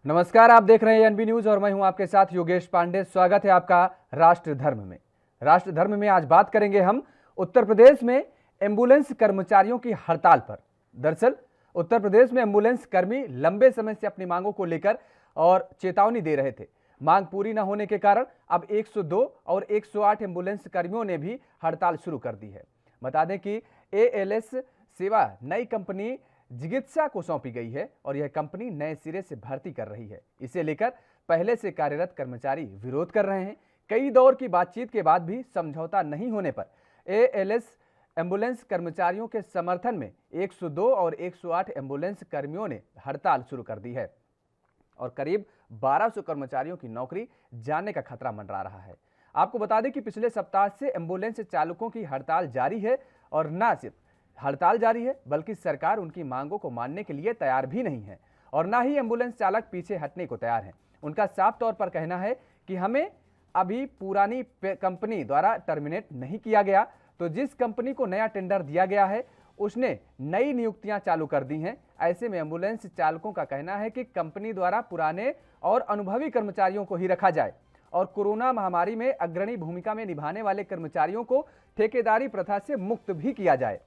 नमस्कार, आप देख रहे हैं एनबी न्यूज और मैं हूं आपके साथ योगेश पांडे। स्वागत है आपका राष्ट्र धर्म में। राष्ट्र धर्म में आज बात करेंगे हम उत्तर प्रदेश में एम्बुलेंस कर्मचारियों की हड़ताल पर। दरअसल उत्तर प्रदेश में एम्बुलेंस कर्मी लंबे समय से अपनी मांगों को लेकर और चेतावनी दे रहे थे। मांग पूरी न होने के कारण अब 102 और 108 एम्बुलेंस कर्मियों ने भी हड़ताल शुरू कर दी है। बता दें कि एएलएस सेवा नई कंपनी जिगित्सा को सौंपी गई है और यह कंपनी नए सिरे से भर्ती कर रही है। इसे लेकर पहले से कार्यरत कर्मचारी विरोध कर रहे हैं। कई दौर की बातचीत के बाद भी समझौता नहीं होने पर एएलएस एम्बुलेंस कर्मचारियों के समर्थन में 102 और 108 एम्बुलेंस कर्मियों ने हड़ताल शुरू कर दी है और करीब 1200 कर्मचारियों की नौकरी जाने का खतरा मंडरा रहा है। आपको बता दें कि पिछले सप्ताह से एम्बुलेंस चालकों की हड़ताल जारी है और न सिर्फ हड़ताल जारी है बल्कि सरकार उनकी मांगों को मानने के लिए तैयार भी नहीं है और ना ही एम्बुलेंस चालक पीछे हटने को तैयार हैं। उनका साफ तौर पर कहना है कि हमें अभी पुरानी कंपनी द्वारा टर्मिनेट नहीं किया गया, तो जिस कंपनी को नया टेंडर दिया गया है उसने नई नियुक्तियां चालू कर दी हैं। ऐसे में एम्बुलेंस चालकों का कहना है कि कंपनी द्वारा पुराने और अनुभवी कर्मचारियों को ही रखा जाए और कोरोना महामारी में अग्रणी भूमिका में निभाने वाले कर्मचारियों को ठेकेदारी प्रथा से मुक्त भी किया जाए,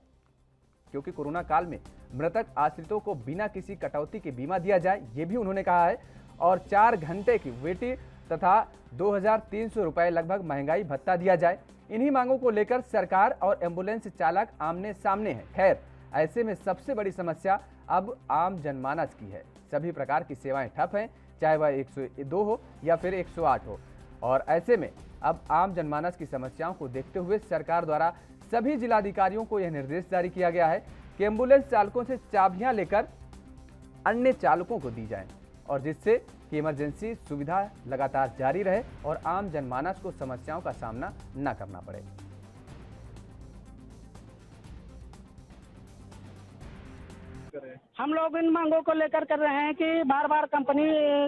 क्योंकि कोरोना काल में मृतक आश्रितों को बिना किसी कटौती के बीमा दिया जाए, ये भी उन्होंने कहा है। और 4 घंटे की वेटी तथा 2300 रुपए लगभग महंगाई भत्ता दिया जाए। इन्हीं मांगों को लेकर सरकार और एम्बुलेंस चालक आमने सामने हैं। खैर, ऐसे में सबसे बड़ी समस्या अब आम जनमानस की है। सभी प्रकार की सेवाएं ठप हैं, चाहे वह 102 हो या फिर 108 हो। और ऐसे में अब आम जनमानस की समस्याओं को देखते हुए सरकार द्वारा सभी जिलाधिकारियों को यह निर्देश जारी किया गया है कि एम्बुलेंस चालकों से चाबियां लेकर अन्य चालकों को दी जाएं और जिससे कि इमरजेंसी सुविधा लगातार जारी रहे और आम जनमानस को समस्याओं का सामना न करना पड़े। हम लोग इन मांगों को लेकर कर रहे हैं कि बार बार कंपनी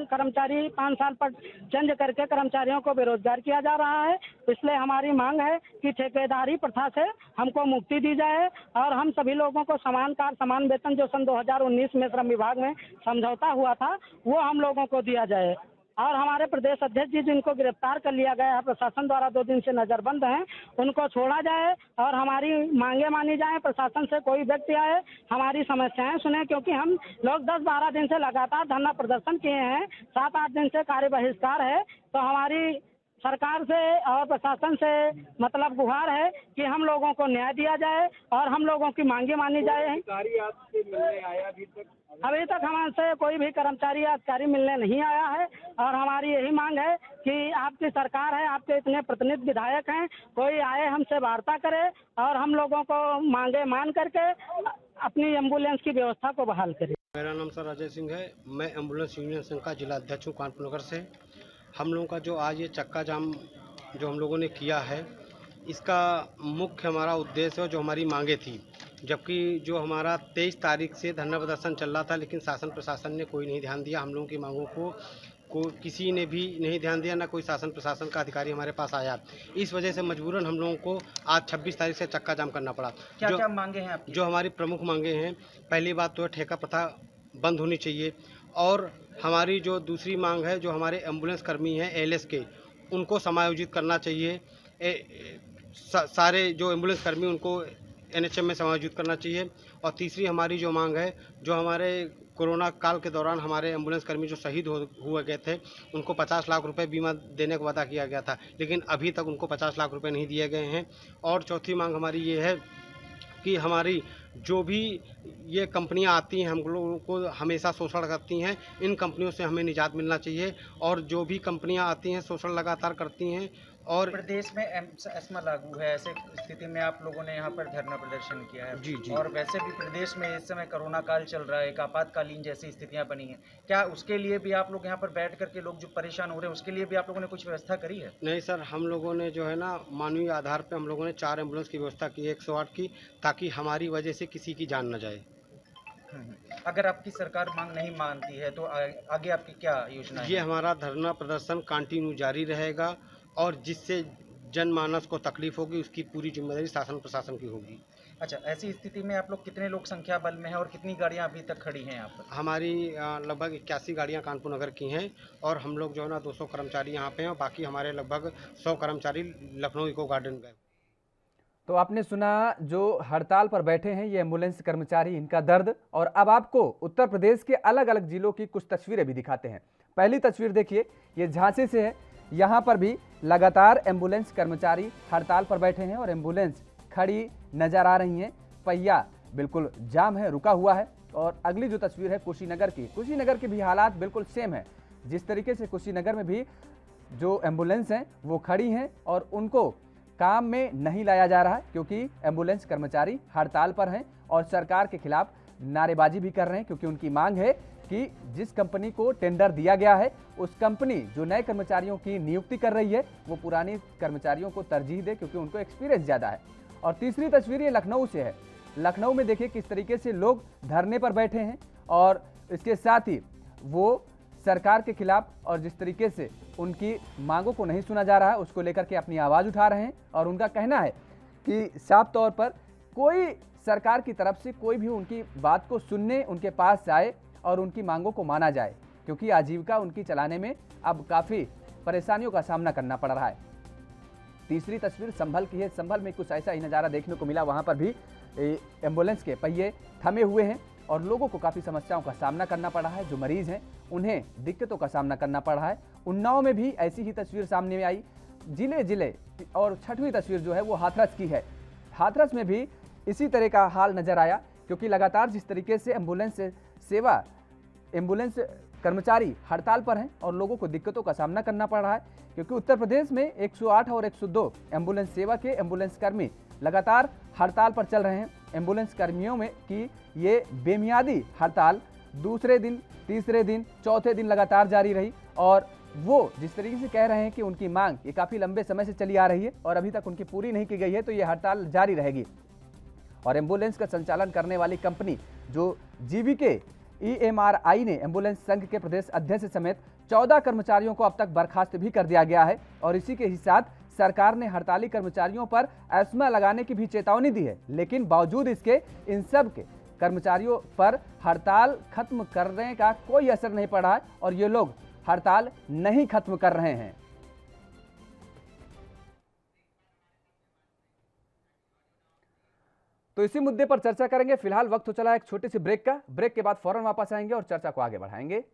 कर्मचारी 5 साल पर चेंज करके कर्मचारियों को बेरोजगार किया जा रहा है। इसलिए हमारी मांग है कि ठेकेदारी प्रथा से हमको मुक्ति दी जाए और हम सभी लोगों को समान कार्य समान वेतन जो सन 2019 में श्रम विभाग में समझौता हुआ था वो हम लोगों को दिया जाए। और हमारे प्रदेश अध्यक्ष जी जिनको गिरफ्तार कर लिया गया है प्रशासन द्वारा 2 दिन से नजरबंद हैं, उनको छोड़ा जाए और हमारी मांगे मानी जाए। प्रशासन से कोई व्यक्ति आए हमारी समस्याएं सुने, क्योंकि हम लोग 10-12 दिन से लगातार धरना प्रदर्शन किए हैं, 7-8 दिन से कार्य बहिष्कार है। तो हमारी सरकार से और प्रशासन से मतलब गुहार है कि हम लोगों को न्याय दिया जाए और हम लोगों की मांगे मानी जाए। आपसे मिलने आया अभी तक हमसे कोई भी कर्मचारी या अधिकारी मिलने नहीं आया है और हमारी यही मांग है कि आपकी सरकार है, आपके इतने प्रतिनिधि विधायक हैं, कोई आए हमसे वार्ता करे और हम लोगों को मांगे मान करके अपनी एम्बुलेंस की व्यवस्था को बहाल करे। मेरा नाम सर अजय सिंह है। मैं एम्बुलेंस यूनियन संघ का जिला अध्यक्ष हूँ कानपुर नगर से। हम लोगों का जो आज ये चक्का जाम जो हम लोगों ने किया है, इसका मुख्य हमारा उद्देश्य है जो हमारी मांगे थी, जबकि जो हमारा 23 तारीख से धरना प्रदर्शन चल रहा था, लेकिन शासन प्रशासन ने कोई नहीं ध्यान दिया। हम लोगों की मांगों को किसी ने भी नहीं ध्यान दिया, ना कोई शासन प्रशासन का अधिकारी हमारे पास आया। इस वजह से मजबूरन हम लोगों को आज 26 तारीख से चक्का जाम करना पड़ा। क्या मांगे हैं आपकी? जो हमारी प्रमुख मांगे हैं, पहली बात तो ठेका प्रथा बंद होनी चाहिए और हमारी जो दूसरी मांग है, जो हमारे एम्बुलेंस कर्मी हैं एएलएस के, उनको समायोजित करना चाहिए। सारे जो एम्बुलेंस कर्मी उनको एनएचएम में समायोजित करना चाहिए। और तीसरी हमारी जो मांग है, जो हमारे कोरोना काल के दौरान हमारे एम्बुलेंस कर्मी जो शहीद हुए गए थे, उनको 50 लाख रुपए बीमा देने का वादा किया गया था, लेकिन अभी तक उनको 50 लाख रुपए नहीं दिए गए हैं। और चौथी मांग हमारी ये है कि हमारी जो भी ये कंपनियां आती हैं हम लोगों को हमेशा शोषण करती हैं, इन कंपनियों से हमें निजात मिलना चाहिए। और जो भी कंपनियां आती हैं शोषण लगातार करती हैं। और प्रदेश में एस्मा लागू है, ऐसे स्थिति में आप लोगों ने यहाँ पर धरना प्रदर्शन किया है। जी। और वैसे भी प्रदेश में इस समय कोरोना काल चल रहा है, एक आपातकालीन जैसी स्थितियाँ बनी हैं। क्या उसके लिए भी आप लोग यहाँ पर बैठ करके लोग जो परेशान हो रहे हैं उसके लिए भी आप लोगों ने कुछ व्यवस्था करी है? नहीं सर, हम लोगों ने जो है ना मानवीय आधार पर हम लोगों ने 4 एम्बुलेंस की व्यवस्था की है 108 की, ताकि हमारी वजह से किसी की जान न जाए। अगर आपकी सरकार मांग नहीं मानती है तो आगे आपकी क्या योजना है? ये हमारा धरना प्रदर्शन कंटिन्यू जारी रहेगा और जिससे जनमानस को तकलीफ होगी उसकी पूरी जिम्मेदारी शासन प्रशासन की होगी। अच्छा, ऐसी स्थिति में आप लोग कितने लोग संख्या बल में हैं और कितनी गाड़ियां अभी तक खड़ी हैं यहाँ पर? हमारी लगभग 81 गाड़ियाँ कानपुर नगर की हैं और हम लोग जो है ना 200 कर्मचारी यहाँ पे हैं और बाकी हमारे लगभग 100 कर्मचारी लखनऊ इको गार्डन गए। तो आपने सुना जो हड़ताल पर बैठे हैं ये एम्बुलेंस कर्मचारी, इनका दर्द। और अब आपको उत्तर प्रदेश के अलग अलग जिलों की कुछ तस्वीरें भी दिखाते हैं। पहली तस्वीर देखिए, ये झांसी से है। यहाँ पर भी लगातार एम्बुलेंस कर्मचारी हड़ताल पर बैठे हैं और एम्बुलेंस खड़ी नजर आ रही हैं। पहिया बिल्कुल जाम है, रुका हुआ है। और अगली जो तस्वीर है कुशीनगर की, कुशीनगर के भी हालात बिल्कुल सेम है। जिस तरीके से कुशीनगर में भी जो एम्बुलेंस हैं वो खड़ी हैं और उनको काम में नहीं लाया जा रहा है क्योंकि एम्बुलेंस कर्मचारी हड़ताल पर हैं और सरकार के खिलाफ नारेबाजी भी कर रहे हैं, क्योंकि उनकी मांग है कि जिस कंपनी को टेंडर दिया गया है उस कंपनी जो नए कर्मचारियों की नियुक्ति कर रही है वो पुराने कर्मचारियों को तरजीह दे, क्योंकि उनको एक्सपीरियंस ज़्यादा है। और तीसरी तस्वीर ये लखनऊ से है। लखनऊ में देखिए किस तरीके से लोग धरने पर बैठे हैं और इसके साथ ही वो सरकार के खिलाफ और जिस तरीके से उनकी मांगों को नहीं सुना जा रहा है उसको लेकर के अपनी आवाज़ उठा रहे हैं। और उनका कहना है कि साफ तौर पर कोई सरकार की तरफ से कोई भी उनकी बात को सुनने उनके पास आए और उनकी मांगों को माना जाए, क्योंकि आजीविका उनकी चलाने में अब काफ़ी परेशानियों का सामना करना पड़ रहा है। तीसरी तस्वीर संभल की है। संभल में कुछ ऐसा ही नज़ारा देखने को मिला। वहाँ पर भी एम्बुलेंस के पहिए थमे हुए हैं और लोगों को काफ़ी समस्याओं का सामना करना पड़ रहा है। जो मरीज़ हैं उन्हें दिक्कतों का सामना करना पड़ रहा है। उन्नाव में भी ऐसी ही तस्वीर सामने में आई। जिले जिले और छठवीं तस्वीर जो है वो हाथरस की है। हाथरस में भी इसी तरह का हाल नज़र आया, क्योंकि लगातार जिस तरीके से एम्बुलेंस कर्मचारी हड़ताल पर हैं और लोगों को दिक्कतों का सामना करना पड़ रहा है, क्योंकि उत्तर प्रदेश में 108 और 102 एम्बुलेंस सेवा के एम्बुलेंस कर्मी लगातार हड़ताल पर चल रहे हैं। एम्बुलेंस कर्मियों में की ये बेमियादी हड़ताल दूसरे दिन, तीसरे दिन, चौथे दिन लगातार जारी रही और वो जिस तरीके से कह रहे हैं कि उनकी मांग ये काफ़ी लंबे समय से चली आ रही है और अभी तक उनकी पूरी नहीं की गई है, तो ये हड़ताल जारी रहेगी। और एम्बुलेंस का संचालन करने वाली कंपनी जो जीवीके EMRI ने एम्बुलेंस संघ के प्रदेश अध्यक्ष समेत 14 कर्मचारियों को अब तक बर्खास्त भी कर दिया गया है। और इसी के ही साथ सरकार ने हड़ताली कर्मचारियों पर एस्मा लगाने की भी चेतावनी दी है, लेकिन बावजूद इसके इन सब के कर्मचारियों पर हड़ताल खत्म करने का कोई असर नहीं पड़ा है और ये लोग हड़ताल नहीं खत्म कर रहे हैं। तो इसी मुद्दे पर चर्चा करेंगे। फिलहाल वक्त हो चला है एक छोटे से ब्रेक का। ब्रेक के बाद फौरन वापस आएंगे और चर्चा को आगे बढ़ाएंगे।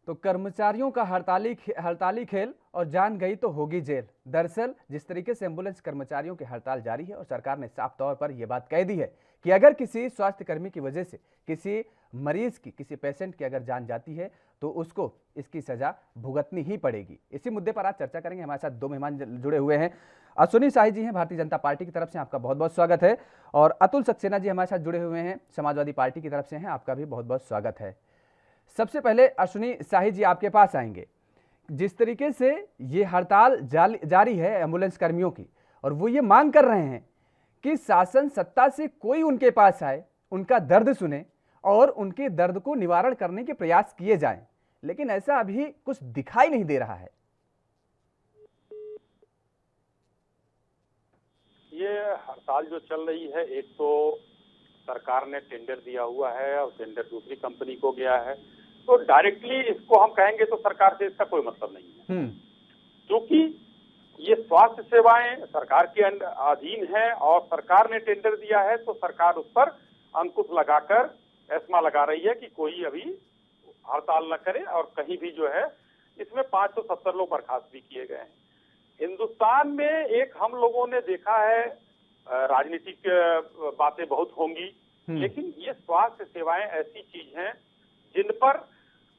तो कर्मचारियों का हड़ताली खेल और जान गई तो होगी जेल। दरअसल जिस तरीके से एम्बुलेंस कर्मचारियों की हड़ताल जारी है और सरकार ने साफ तौर पर यह बात कह दी है कि अगर किसी स्वास्थ्य कर्मी की वजह से किसी मरीज की, किसी पेशेंट की अगर जान जाती है तो उसको इसकी सजा भुगतनी ही पड़ेगी। इसी मुद्दे पर आज चर्चा करेंगे। हमारे साथ दो मेहमान जुड़े हुए हैं। अश्विनी शाही जी हैं भारतीय जनता पार्टी की तरफ से, आपका बहुत बहुत स्वागत है। और अतुल सक्सेना जी हमारे साथ जुड़े हुए हैं, समाजवादी पार्टी की तरफ से हैं, आपका भी बहुत बहुत स्वागत है। सबसे पहले अश्विनी शाही जी आपके पास आएंगे। जिस तरीके से ये हड़ताल जारी है एम्बुलेंस कर्मियों की और वो ये मांग कर रहे हैं कि शासन सत्ता से कोई उनके पास आए, उनका दर्द सुने और उनके दर्द को निवारण करने के प्रयास किए जाएं, लेकिन ऐसा अभी कुछ दिखाई नहीं दे रहा है। ये हड़ताल जो चल रही है, एक तो सरकार ने टेंडर दिया हुआ है और टेंडर दूसरी कंपनी को गया है, तो डायरेक्टली इसको हम कहेंगे तो सरकार से इसका कोई मतलब नहीं है, क्योंकि ये स्वास्थ्य सेवाएं सरकार के अधीन है और सरकार ने टेंडर दिया है तो सरकार उस पर अंकुश लगाकर एस्मा लगा रही है कि कोई अभी हड़ताल न करे। और कहीं भी जो है इसमें 570 लोग बर्खास्त भी किए गए हैं। हिंदुस्तान में एक हम लोगों ने देखा है, राजनीतिक बातें बहुत होंगी, लेकिन ये स्वास्थ्य सेवाएं ऐसी चीज हैं जिन पर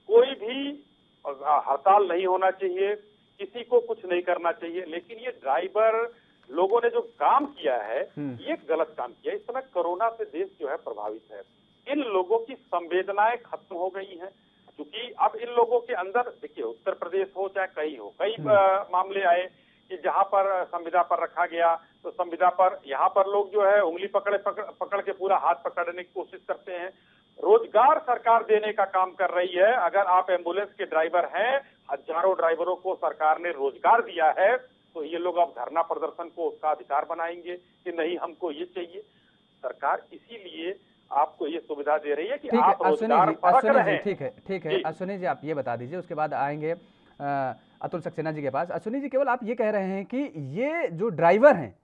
कोई भी हड़ताल नहीं होना चाहिए, किसी को कुछ नहीं करना चाहिए। लेकिन ये ड्राइवर लोगों ने जो काम किया है ये गलत काम किया। इस समय कोरोना से देश जो है प्रभावित है। इन लोगों की संवेदनाएं खत्म हो गई हैं। क्योंकि अब इन लोगों के अंदर देखिए, उत्तर प्रदेश हो चाहे कहीं हो, कई मामले आए कि जहां पर संविदा पर रखा गया तो संविदा पर यहाँ पर लोग जो है उंगली पकड़ के पूरा हाथ पकड़ने की कोशिश करते हैं। रोजगार सरकार देने का काम कर रही है। अगर आप एम्बुलेंस के ड्राइवर हैं, हजारों ड्राइवरों को सरकार ने रोजगार दिया है, तो ये लोग अब धरना प्रदर्शन को उसका अधिकार बनाएंगे कि नहीं हमको ये चाहिए। सरकार इसीलिए आपको ये सुविधा दे रही है कि आप रोजगार परख रहे हैं। ठीक है अश्विनी जी, आप ये बता दीजिए, उसके बाद आएंगे अतुल सक्सेना जी के पास। अश्विनी जी, केवल आप ये कह रहे हैं कि ये जो ड्राइवर हैं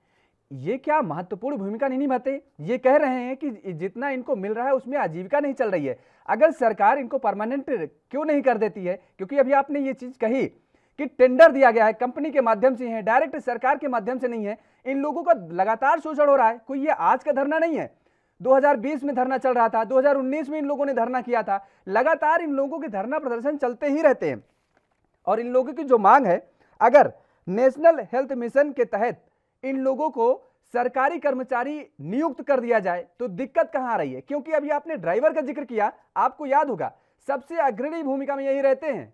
ये क्या महत्वपूर्ण भूमिका नहीं निभाते? ये कह रहे हैं कि जितना इनको मिल रहा है उसमें आजीविका नहीं चल रही है। अगर सरकार इनको परमानेंट क्यों नहीं कर देती है? क्योंकि अभी आपने ये चीज कही कि टेंडर दिया गया है, कंपनी के माध्यम से है, डायरेक्ट सरकार के माध्यम से नहीं है। इन लोगों का लगातार शोषण हो रहा है। कोई ये आज का धरना नहीं है, 2020 में धरना चल रहा था, 2019 में इन लोगों ने धरना किया था। लगातार इन लोगों के धरना प्रदर्शन चलते ही रहते हैं। और इन लोगों की जो मांग है, अगर नेशनल हेल्थ मिशन के तहत इन लोगों को सरकारी कर्मचारी नियुक्त कर दिया जाए तो दिक्कत कहां आ रही है? क्योंकि अभी आपने ड्राइवर का जिक्र किया, आपको याद होगा सबसे अग्रणी भूमिका में यही रहते हैं।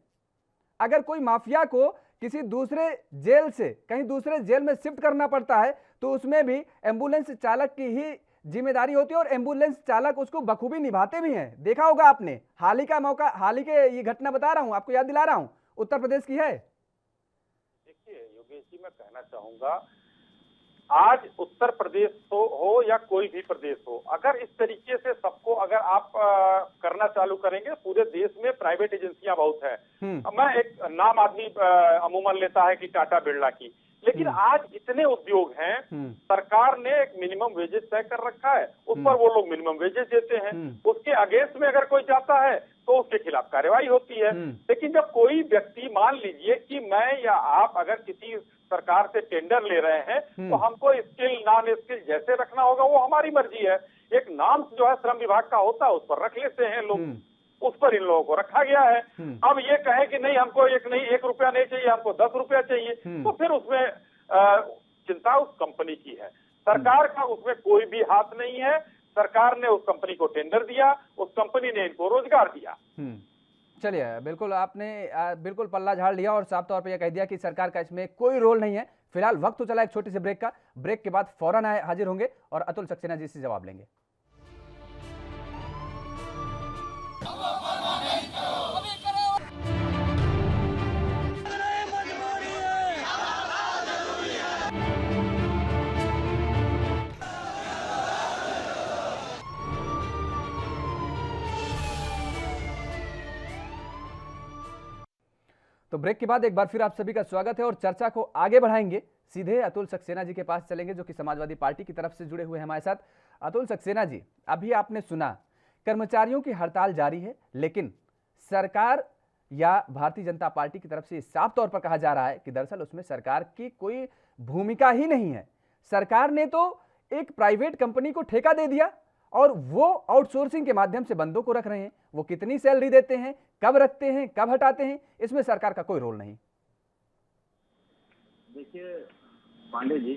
अगर कोई माफिया को किसी दूसरे जेल से कहीं दूसरे जेल में शिफ्ट करना पड़ता है तो उसमें भी एम्बुलेंस चालक की ही जिम्मेदारी होती है और एम्बुलेंस चालक उसको बखूबी निभाते भी हैं। देखा होगा आपने, हाल ही के ये घटना बता रहा हूं, आपको याद दिला रहा हूं, उत्तर प्रदेश की है। देखिए योगेश जी, मैं कहना चाहूंगा, आज उत्तर प्रदेश हो या कोई भी प्रदेश हो, अगर इस तरीके से सबको अगर आप करना चालू करेंगे, पूरे देश में प्राइवेट एजेंसियां बहुत है। मैं एक नाम आदमी अमूमन लेता है कि टाटा बिरला की, लेकिन आज इतने उद्योग हैं, सरकार ने एक मिनिमम वेजेस तय कर रखा है, उस पर वो लोग मिनिमम वेजेस देते हैं। उसके अगेंस्ट में अगर कोई जाता है तो उसके खिलाफ कार्रवाई होती है। लेकिन जब कोई व्यक्ति, मान लीजिए कि मैं या आप अगर किसी सरकार से टेंडर ले रहे हैं, तो हमको स्किल नॉन स्किल जैसे रखना होगा वो हमारी मर्जी है। एक नाम जो है श्रम विभाग का होता है उस पर रख लेते हैं लोग, उस पर इन लोगों को रखा गया है। अब ये कहे कि नहीं हमको एक रुपया नहीं चाहिए, हमको 10 रुपया चाहिए, तो फिर उसमें चिंता उस कंपनी की है। सरकार का उसमें कोई भी हाथ नहीं है। सरकार ने उस कंपनी को टेंडर दिया, उस कंपनी ने इनको रोजगार दिया। चलिए, बिल्कुल आपने बिल्कुल पल्ला झाड़ लिया और साफ तौर पे यह कह दिया कि सरकार का इसमें कोई रोल नहीं है। फिलहाल वक्त तो चला एक छोटी सी ब्रेक का, ब्रेक के बाद फौरन हाजिर होंगे और अतुल सक्सेना जी से जवाब लेंगे। तो ब्रेक के बाद एक बार फिर आप सभी का स्वागत है और चर्चा को आगे बढ़ाएंगे। सीधे अतुल सक्सेना जी के पास चलेंगे जो कि समाजवादी पार्टी की तरफ से जुड़े हुए हैं हमारे साथ। अतुल सक्सेना जी, अभी आपने सुना कर्मचारियों की हड़ताल जारी है, लेकिन सरकार या भारतीय जनता पार्टी की तरफ से साफ तौर पर कहा जा रहा है कि दरअसल उसमें सरकार की कोई भूमिका ही नहीं है। सरकार ने तो एक प्राइवेट कंपनी को ठेका दे दिया और वो आउटसोर्सिंग के माध्यम से बंदों को रख रहे हैं। वो कितनी सैलरी देते हैं, कब रखते हैं, कब हटाते हैं, इसमें सरकार का कोई रोल नहीं। देखिए Pandey ji,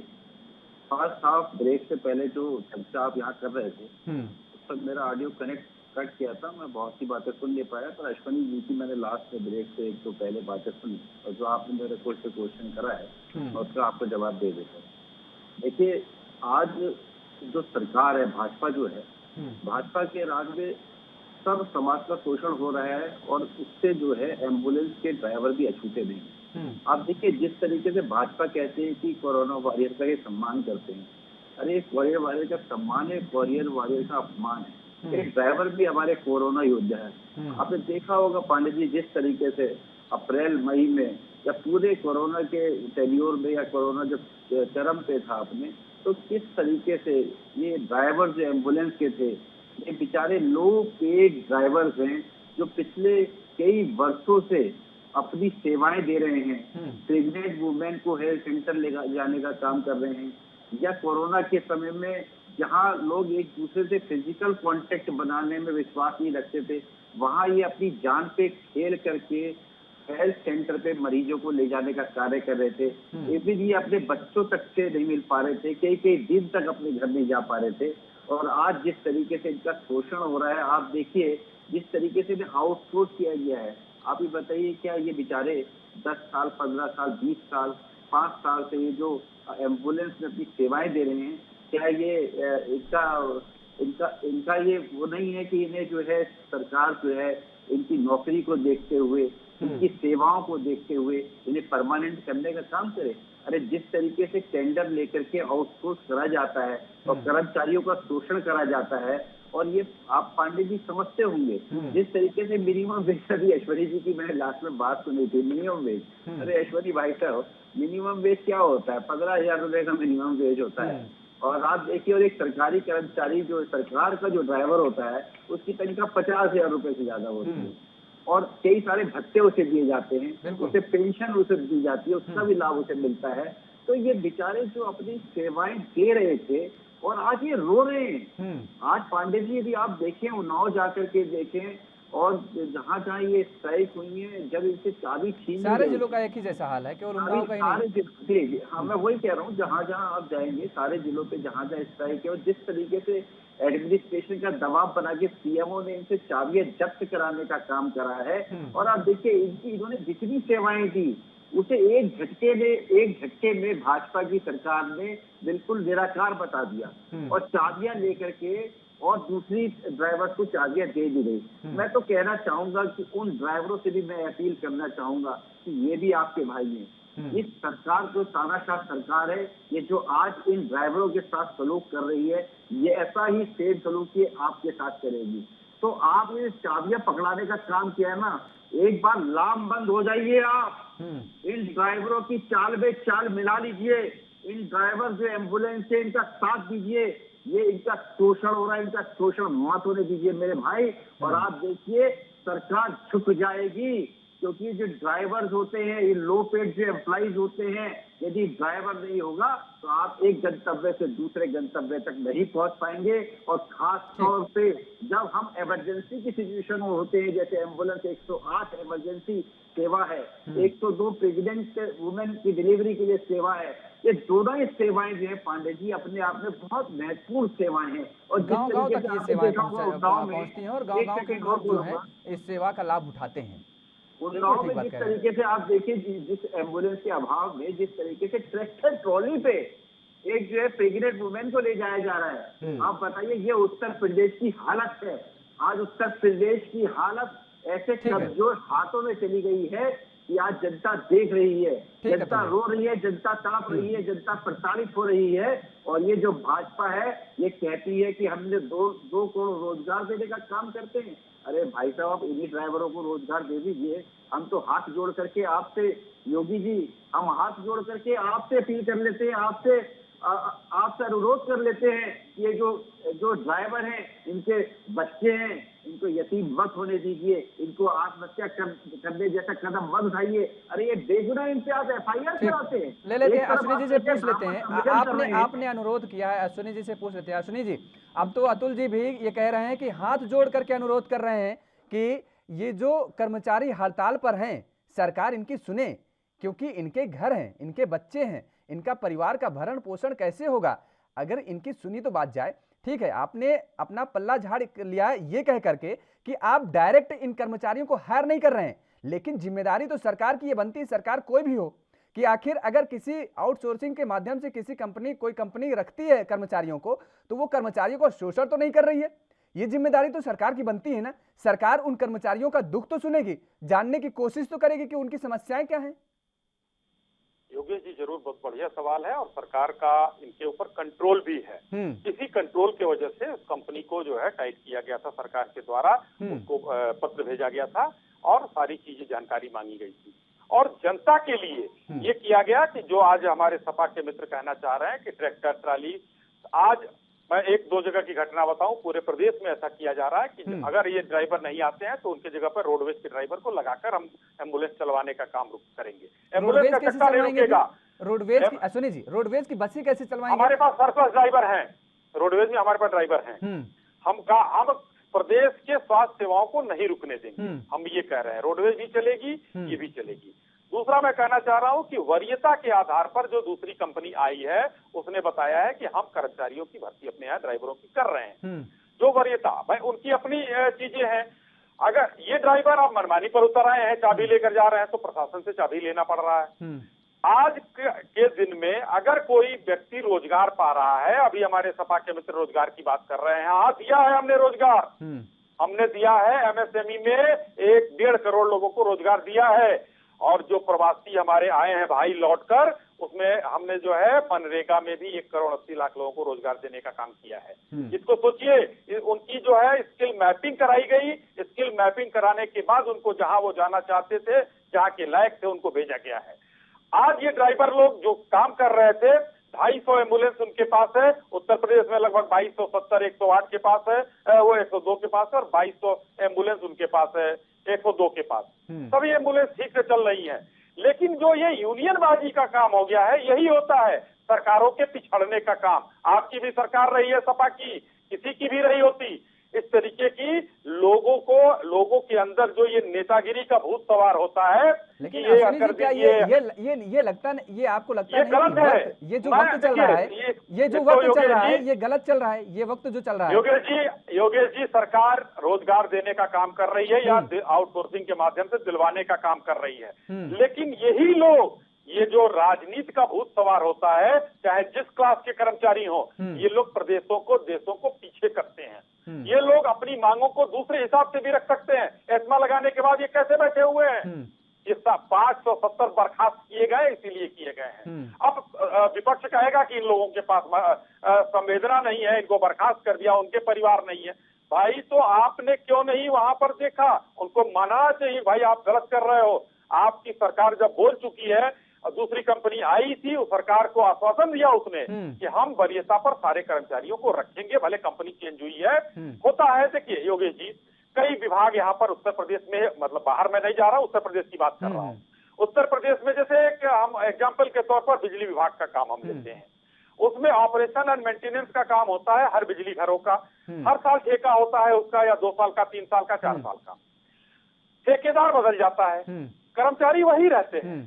first half break से पहले जो चर्चा आप यहाँ कर रहे थे उस पर मेरा ऑडियो कट किया था, मैं बहुत सी बातें सुन नहीं पाया, पर अश्विनी जी की मैंने लास्ट में ब्रेक से एक तो पहले बातें सुनी और जो आपने मेरे को से क्वेश्चन करा है और उसका आपको जवाब दे देता हूँ। देखिए आज जो सरकार है, भाजपा जो है, भाजपा के राज में सब समाज का शोषण हो रहा है और उससे जो है एम्बुलेंस के ड्राइवर भी अछूते नहीं। आप देखिए जिस तरीके से भाजपा कहते हैं कि कोरोना वॉरियर का ये सम्मान करते हैं, अरे वॉरियर वॉरियर का सम्मान है, वॉरियर वॉरियर का अपमान है। एक ड्राइवर भी हमारे कोरोना योद्धा है। आपने देखा होगा पांडे जी, जिस तरीके से अप्रैल मई में या पूरे कोरोना के टेन्योर में या कोरोना जब चरम पे था अपने, तो किस तरीके से ये ड्राइवर जो एम्बुलेंस के थे, ये बेचारे लो पेड ड्राइवर्स हैं जो पिछले कई वर्षों से अपनी सेवाएं दे रहे हैं। प्रेग्नेंट वुमेन को हेल्थ सेंटर ले जाने का काम कर रहे हैं, या कोरोना के समय में जहां लोग एक दूसरे से फिजिकल कांटेक्ट बनाने में विश्वास नहीं रखते थे, वहां ये अपनी जान पे खेल करके हेल्थ सेंटर पे मरीजों को ले जाने का कार्य कर रहे थे। इवन ये अपने बच्चों तक से नहीं मिल पा रहे थे, कई दिन तक अपने घर नहीं जा पा रहे थे। और आज जिस तरीके से इनका शोषण हो रहा है, आप देखिए जिस तरीके से इन्हें आउटसोर्स किया गया है। आप ये बताइए, क्या ये बेचारे 10 साल, 15 साल, 20 साल, 5 साल से ये जो एम्बुलेंस में अपनी सेवाएं दे रहे हैं, क्या ये इनका ये वो नहीं है कि इन्हें जो है सरकार जो है इनकी नौकरी को देखते हुए, इनकी सेवाओं को देखते हुए इन्हें परमानेंट करने का काम करे? अरे जिस तरीके से टेंडर लेकर के आउटसोर्स करा जाता है और कर्मचारियों का शोषण करा जाता है, और ये आप पांडे जी समझते होंगे जिस तरीके से मिनिमम वेज, अभी ऐश्वर्या जी की मैंने लास्ट में बात सुनी थी, मिनिमम वेज। अरे ऐश्वर्या भाई साहब, मिनिमम वेज क्या होता है? 15,000 रुपए का मिनिमम वेज होता है। और आप देखिए, और एक सरकारी कर्मचारी जो सरकार का जो ड्राइवर होता है, उसकी तनख्वाह 50,000 रुपए से ज्यादा होती है, और कई सारे भत्ते उसे दिए जाते हैं, उसे पेंशन उसे दी जाती है, उसका भी लाभ उसे मिलता है। तो ये बेचारे जो अपनी सेवाएं दे रहे थे और आज ये रो रहे हैं। आज पांडे जी यदि आप देखें, उन्नाव जाकर के देखें, और जहाँ जहाँ ये स्ट्राइक हुई है, जब इनसे चाबी छीन, सारे जिलों का एक ही जैसा हाल है, केवल उन्नाव का ही नहीं। हाँ, मैं वही कह रहा हूँ, जहाँ जहाँ आप जाएंगे सारे जिलों पे जहाँ जहाँ स्ट्राइक है, और जिस तरीके से एडमिनिस्ट्रेशन का दबाव बना के सीएमओ ने इनसे चाबियां जब्त कराने का काम करा है। और आप देखिए, इन्होंने जितनी सेवाएं दी उसे एक झटके में भाजपा की सरकार ने बिल्कुल निराकार बता दिया, और चाबियां लेकर के और दूसरी ड्राइवर को चाबियां दे दी गई। मैं तो कहना चाहूंगा कि उन ड्राइवरों से भी मैं अपील करना चाहूंगा कि ये भी आपके भाई हैं। इस सरकार जो तानाशाह सरकार है, ये जो आज इन ड्राइवरों के साथ सलूक कर रही है, ये ऐसा ही सेम सलूक ये आपके साथ करेगी। तो आप ये चाबियां पकड़ाने का काम किया है ना, एक बार लामबंद हो जाइए आप। इन ड्राइवरों की चाल में चाल मिला लीजिए, इन ड्राइवर जो एम्बुलेंस से इनका साथ दीजिए। ये इनका शोषण हो रहा है, इनका शोषण मत होने दीजिए मेरे भाई। और आप देखिए, सरकार झुक जाएगी, क्योंकि जो ड्राइवर्स होते हैं, ये लो पेड जो एम्प्लॉइज होते हैं, यदि ड्राइवर नहीं होगा तो आप एक गंतव्य से दूसरे गंतव्य तक नहीं पहुंच पाएंगे। और खास तौर पे जब हम इमरजेंसी की सिचुएशन में होते हैं, जैसे एम्बुलेंस 108 इमरजेंसी सेवा है, 102 प्रेग्नेंट वुमेन की डिलीवरी के लिए सेवा है, ये दोनों ही सेवाएं जो है पांडे जी अपने आप में बहुत महत्वपूर्ण सेवाएं हैं। और गांव-गांव तक ये सेवाएं पहुंचती हैं, और गांव-गांव के लोग जो है इस सेवा का लाभ उठाते हैं। उन्नाव में जिस तरीके से आप देखिए, जिस एम्बुलेंस के अभाव में जिस तरीके से ट्रैक्टर ट्रॉली पे एक जो है प्रेग्नेंट वुमेन को ले जाया जा रहा है, आप बताइए ये उत्तर प्रदेश की हालत है। आज उत्तर प्रदेश की हालत ऐसे कमजोर हाथों में चली गई है कि आज जनता देख रही है, जनता रो रही है, जनता तड़प रही है, जनता प्रताड़ित हो रही है। और ये जो भाजपा है, ये कहती है कि हमने 2 करोड़ रोजगार देने का काम करते हैं। अरे भाई साहब, आप इन्हीं ड्राइवरों को रोजगार दे दीजिए। हम तो हाथ जोड़ करके आपसे, योगी जी, हम हाथ जोड़ करके आपसे अपील कर लेते हैं, आपसे अनुरोध कर लेते हैं, ये जो ड्राइवर हैं, इनके बच्चे हैं, इनको यतीम मत होने दीजिए, इनको आत्महत्या करने जैसा कदम मत उठाइए। अरे ये बेगुनाह इनसे आप FIR कराते हैं। ले लेते हैं, अश्विनी जी से पूछ लेते हैं। आपने अनुरोध किया है, अश्विनी जी से पूछ लेते हैं। अश्विनी जी, अब तो अतुल जी भी ये कह रहे हैं कि हाथ जोड़ करके अनुरोध कर रहे हैं कि ये जो कर्मचारी हड़ताल पर हैं, सरकार इनकी सुने, क्योंकि इनके घर हैं, इनके बच्चे हैं, इनका परिवार का भरण पोषण कैसे होगा? अगर इनकी सुनी तो बात जाए। ठीक है, आपने अपना पल्ला झाड़ लिया ये कह करके कि आप डायरेक्ट इन कर्मचारियों को हायर नहीं कर रहे हैं, लेकिन जिम्मेदारी तो सरकार की ये बनती है, सरकार कोई भी हो, कि आखिर अगर किसी आउटसोर्सिंग के माध्यम से कोई कंपनी रखती है कर्मचारियों को, तो वो कर्मचारियों को शोषण तो नहीं कर रही है। ये जिम्मेदारी तो सरकार की बनती है ना। सरकार उन कर्मचारियों का दुख तो सुनेगी, जानने की कोशिश तो करेगी कि उनकी समस्याएं क्या हैं। योगेश जी, जरूर बहुत बढ़िया सवाल है, और सरकार का इनके ऊपर कंट्रोल भी है। इसी कंट्रोल के वजह से उस कंपनी को जो है टाइट किया गया था सरकार के द्वारा, उनको पत्र भेजा गया था और सारी चीजें जानकारी मांगी गई थी। और जनता के लिए ये किया गया कि जो आज हमारे सपा के मित्र कहना चाह रहे हैं कि ट्रैक्टर ट्राली, आज मैं 1-2 जगह की घटना बताऊं, पूरे प्रदेश में ऐसा किया जा रहा है कि अगर ये ड्राइवर नहीं आते हैं तो उनके जगह पर रोडवेज के ड्राइवर को लगाकर हम एम्बुलेंस चलवाने का काम करेंगे। एम्बुलेंस का चक्का नहीं रुकेगा। रोडवेज की, अश्विनी जी, रोडवेज की बसें कैसे चलवाएंगे? हमारे पास सरप्लस ड्राइवर हैं, रोडवेज में हमारे पास ड्राइवर हैं। हम प्रदेश के स्वास्थ्य सेवाओं को नहीं रुकने देंगे। हम ये कह रहे हैं, रोडवेज भी चलेगी, ये भी चलेगी। दूसरा मैं कहना चाह रहा हूं कि वरीयता के आधार पर जो दूसरी कंपनी आई है उसने बताया है कि हम कर्मचारियों की भर्ती अपने यहाँ ड्राइवरों की कर रहे हैं। जो वरीयता भाई उनकी अपनी चीजें हैं। अगर ये ड्राइवर आप मनमानी पर उतर आए हैं, चाबी लेकर जा रहे हैं, तो प्रशासन से चाबी लेना पड़ रहा है। आज के दिन में अगर कोई व्यक्ति रोजगार पा रहा है, अभी हमारे सपा के मित्र रोजगार की बात कर रहे हैं, हाँ दिया है हमने रोजगार, हमने दिया है एमएसएमई में 1-1.5 करोड़ लोगों को रोजगार दिया है। और जो प्रवासी हमारे आए हैं भाई लौटकर, उसमें हमने जो है मनरेगा में भी 1 करोड़ 80 लाख लोगों को रोजगार देने का काम किया है। इसको सोचिए, उनकी जो है स्किल मैपिंग कराई गई, स्किल मैपिंग कराने के बाद उनको जहां वो जाना चाहते थे, जहां के लायक थे, उनको भेजा गया है। आज ये ड्राइवर लोग जो काम कर रहे थे, 250 एम्बुलेंस उनके पास है। उत्तर प्रदेश में लगभग 2270 108 के पास है, वो 102 के पास है, और 2200 एम्बुलेंस उनके पास है 102 के पास। सभी एम्बुलेंस ठीक से चल रही है। लेकिन जो ये यूनियनबाजी का काम हो गया है, यही होता है सरकारों के पिछड़ने का काम। आपकी भी सरकार रही है सपा की, किसी की भी रही होती। इस तरीके की लोगों के अंदर जो ये नेतागिरी का भूत सवार होता है, लेकिन ये अश्विनी जी, क्या ये लगता नहीं, ये आपको लगता ये नहीं गलत कि है? ये जो वक्त चल रहा है, ये जो वक्त चल रहा है, ये गलत चल रहा है, ये वक्त जो चल रहा है? योगेश जी, सरकार रोजगार देने का काम कर रही है या आउटसोर्सिंग के माध्यम से दिलवाने का काम कर रही है। लेकिन यही लोग, ये जो राजनीति का भूत सवार होता है, चाहे जिस क्लास के कर्मचारी हो, ये लोग प्रदेशों को, देशों को पीछे करते हैं। ये लोग अपनी मांगों को दूसरे हिसाब से भी रख सकते हैं। एस्मा लगाने के बाद ये कैसे बैठे हुए हैं? ये 570 बर्खास्त किए गए, इसीलिए किए गए हैं। अब विपक्ष कहेगा कि इन लोगों के पास संवेदना नहीं है, इनको बर्खास्त कर दिया, उनके परिवार नहीं है। भाई तो आपने क्यों नहीं वहां पर देखा? उनको मानना चाहिए, भाई आप गलत कर रहे हो। आपकी सरकार जब बोल चुकी है, दूसरी कंपनी आई थी, उस सरकार को आश्वासन दिया उसने कि हम वरीयता पर सारे कर्मचारियों को रखेंगे, भले कंपनी चेंज हुई है। होता है, देखिए योगेश जी, कई विभाग यहाँ पर उत्तर प्रदेश में, मतलब बाहर में नहीं जा रहा, उत्तर प्रदेश की बात कर रहा हूँ। उत्तर प्रदेश में जैसे हम एग्जाम्पल के तौर पर बिजली विभाग का काम हम लेते हैं, उसमें ऑपरेशन एंड मेंटेनेंस का काम होता है हर बिजली घरों का। हर साल ठेका होता है उसका, या 2 साल का, 3 साल का, 4 साल का। ठेकेदार बदल जाता है, कर्मचारी वही रहते हैं,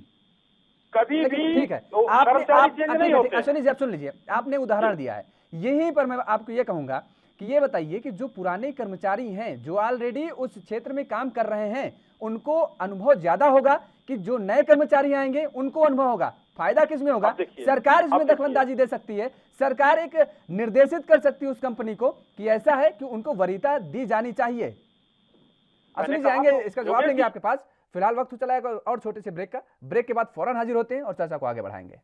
कभी भी ठीक है। कर्मचारी चेंज नहीं होते। अश्विनी जी, आप सुन लीजिए, आपने उदाहरण दिया है, यहीं पर मैं आपको ये कहूंगा कि ये बताइए कि जो पुराने कर्मचारी हैं, जो ऑलरेडी उस क्षेत्र में काम कर रहे हैं, उनको अनुभव ज्यादा होगा कि जो नए कर्मचारी आएंगे उनको अनुभव होगा? फायदा किसमें होगा? सरकार इसमें दखलंदाजी दे सकती है, सरकार एक निर्देशित कर सकती है उस कंपनी को कि ऐसा है कि उनको वरीयता दी जानी चाहिए। अश्विनी जी आएंगे, इसका जवाब देंगे आपके पास। फिलहाल वक्त चला है और छोटे से ब्रेक का। ब्रेक के बाद फौरन हाजिर होते हैं और चर्चा को आगे बढ़ाएंगे।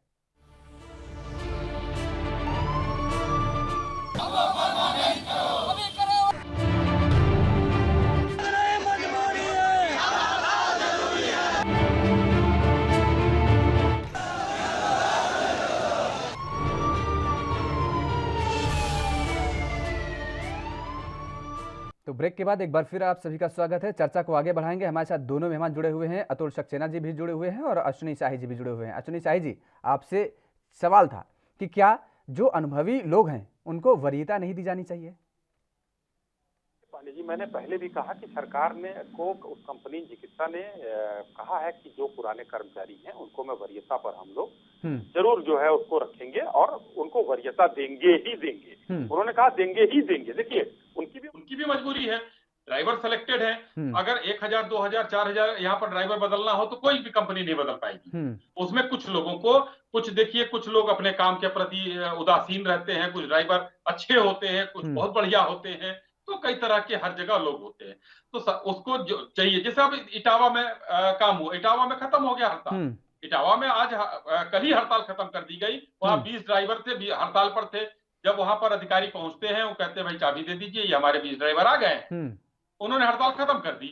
तो ब्रेक के बाद एक बार फिर आप सभी का स्वागत है। चर्चा को आगे बढ़ाएंगे। हमारे साथ दोनों मेहमान जुड़े हुए हैं, अतुल सक्सेना जी भी जुड़े हुए हैं और अश्विनी शाही जी भी जुड़े हुए हैं। अश्विनी शाही जी, आपसे सवाल था कि क्या जो अनुभवी लोग हैं उनको वरीयता नहीं दी जानी चाहिए? पांडे जी, मैंने पहले भी कहा कि सरकार ने उस कंपनी चिकित्सा ने कहा है कि जो पुराने कर्मचारी हैं उनको मैं वरीयता पर हम लोग जरूर जो है उसको रखेंगे और उनको वरीयता देंगे ही देंगे। उन्होंने कहा देंगे ही देंगे। देखिए उनकी भी मजबूरी है, ड्राइवर सेलेक्टेड है। अगर 1000, 2000, 4000 यहाँ पर ड्राइवर बदलना हो तो कोई भी कंपनी नहीं बदल पाएगी। उसमें कुछ लोगों को, कुछ लोग अपने काम के प्रति उदासीन रहते हैं, कुछ ड्राइवर अच्छे होते हैं, कुछ बहुत बढ़िया होते हैं, तो कई तरह के हर जगह लोग होते हैं। तो उसको जो चाहिए, जैसे अब इटावा में काम हुआ, इटावा में खत्म हो गया हड़ताल। इटावा में आज कल ही हड़ताल खत्म कर दी गई। वहां 20 ड्राइवर थे, हड़ताल पर थे। जब वहां पर अधिकारी पहुंचते हैं, वो कहते हैं भाई चाबी दे दीजिए, ये हमारे 20 ड्राइवर आ गए। उन्होंने हड़ताल खत्म कर दी।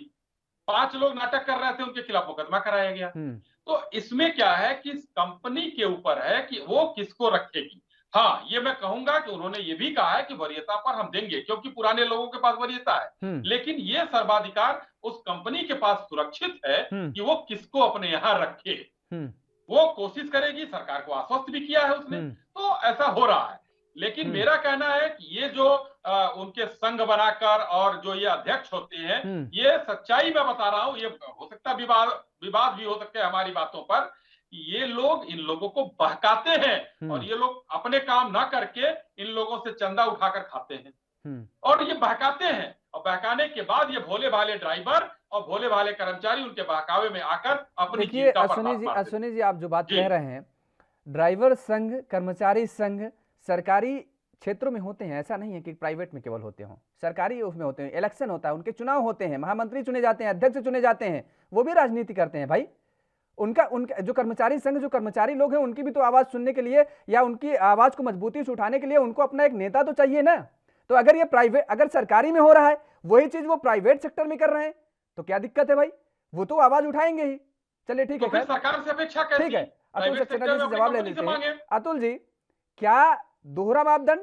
5 लोग नाटक कर रहे थे, उनके खिलाफ मुकदमा कराया गया। तो इसमें क्या है कि कंपनी के ऊपर है कि वो किसको रखेगी। हाँ, ये मैं कहूंगा कि उन्होंने ये भी कहा है कि वरीयता पर हम देंगे, क्योंकि पुराने लोगों के पास वरीयता है। लेकिन ये सर्वाधिकार उस कंपनी के पास सुरक्षित है कि वो किसको अपने यहाँ रखे। वो कोशिश करेगी, सरकार को आश्वस्त भी किया है उसने। तो ऐसा हो रहा है। लेकिन मेरा कहना है कि ये जो उनके संघ बनाकर और जो ये अध्यक्ष होते हैं, ये सच्चाई मैं बता रहा हूं, ये हो सकता है विवाद भी हो सकते हैं हमारी बातों पर, ये लोग इन लोगों को बहकाते हैं और ये लोग अपने काम ना करके इन लोगों से चंदा उठाकर खाते हैं और ये बहकाते हैं, और बहकाने के बाद ये भोले भाले ड्राइवर और भोले भाले कर्मचारी उनके बहकावे में आकर अपनी देखिए जीविका पर हाथ मारते अश्विनी जी, आप जो बात कह रहे हैं, ड्राइवर संघ, कर्मचारी संघ सरकारी क्षेत्रों में होते हैं, ऐसा नहीं है कि प्राइवेट में केवल होते हों, सरकारी उसमें होते हैं, इलेक्शन होता है, उनके चुनाव होते हैं, महामंत्री चुने जाते हैं, अध्यक्ष चुने जाते हैं, वो भी राजनीति करते हैं भाई। उनका जो कर्मचारी संघ, जो कर्मचारी लोग हैं, उनकी भी तो आवाज सुनने के लिए या उनकी आवाज को मजबूती से उठाने के लिए उनको अपना एक नेता तो चाहिए ना। तो अगर ये प्राइवेट, अगर सरकारी में हो रहा है वही चीज वो प्राइवेट सेक्टर में कर रहे हैं तो क्या दिक्कत है भाई, वो तो आवाज उठाएंगे ही। चलिए ठीक है, सरकार से अपेक्षा कैसी? ठीक है, अतुल सक्सेना जी से जवाब ले लेते हैं। अतुल जी, क्या दोहरा मापदंड,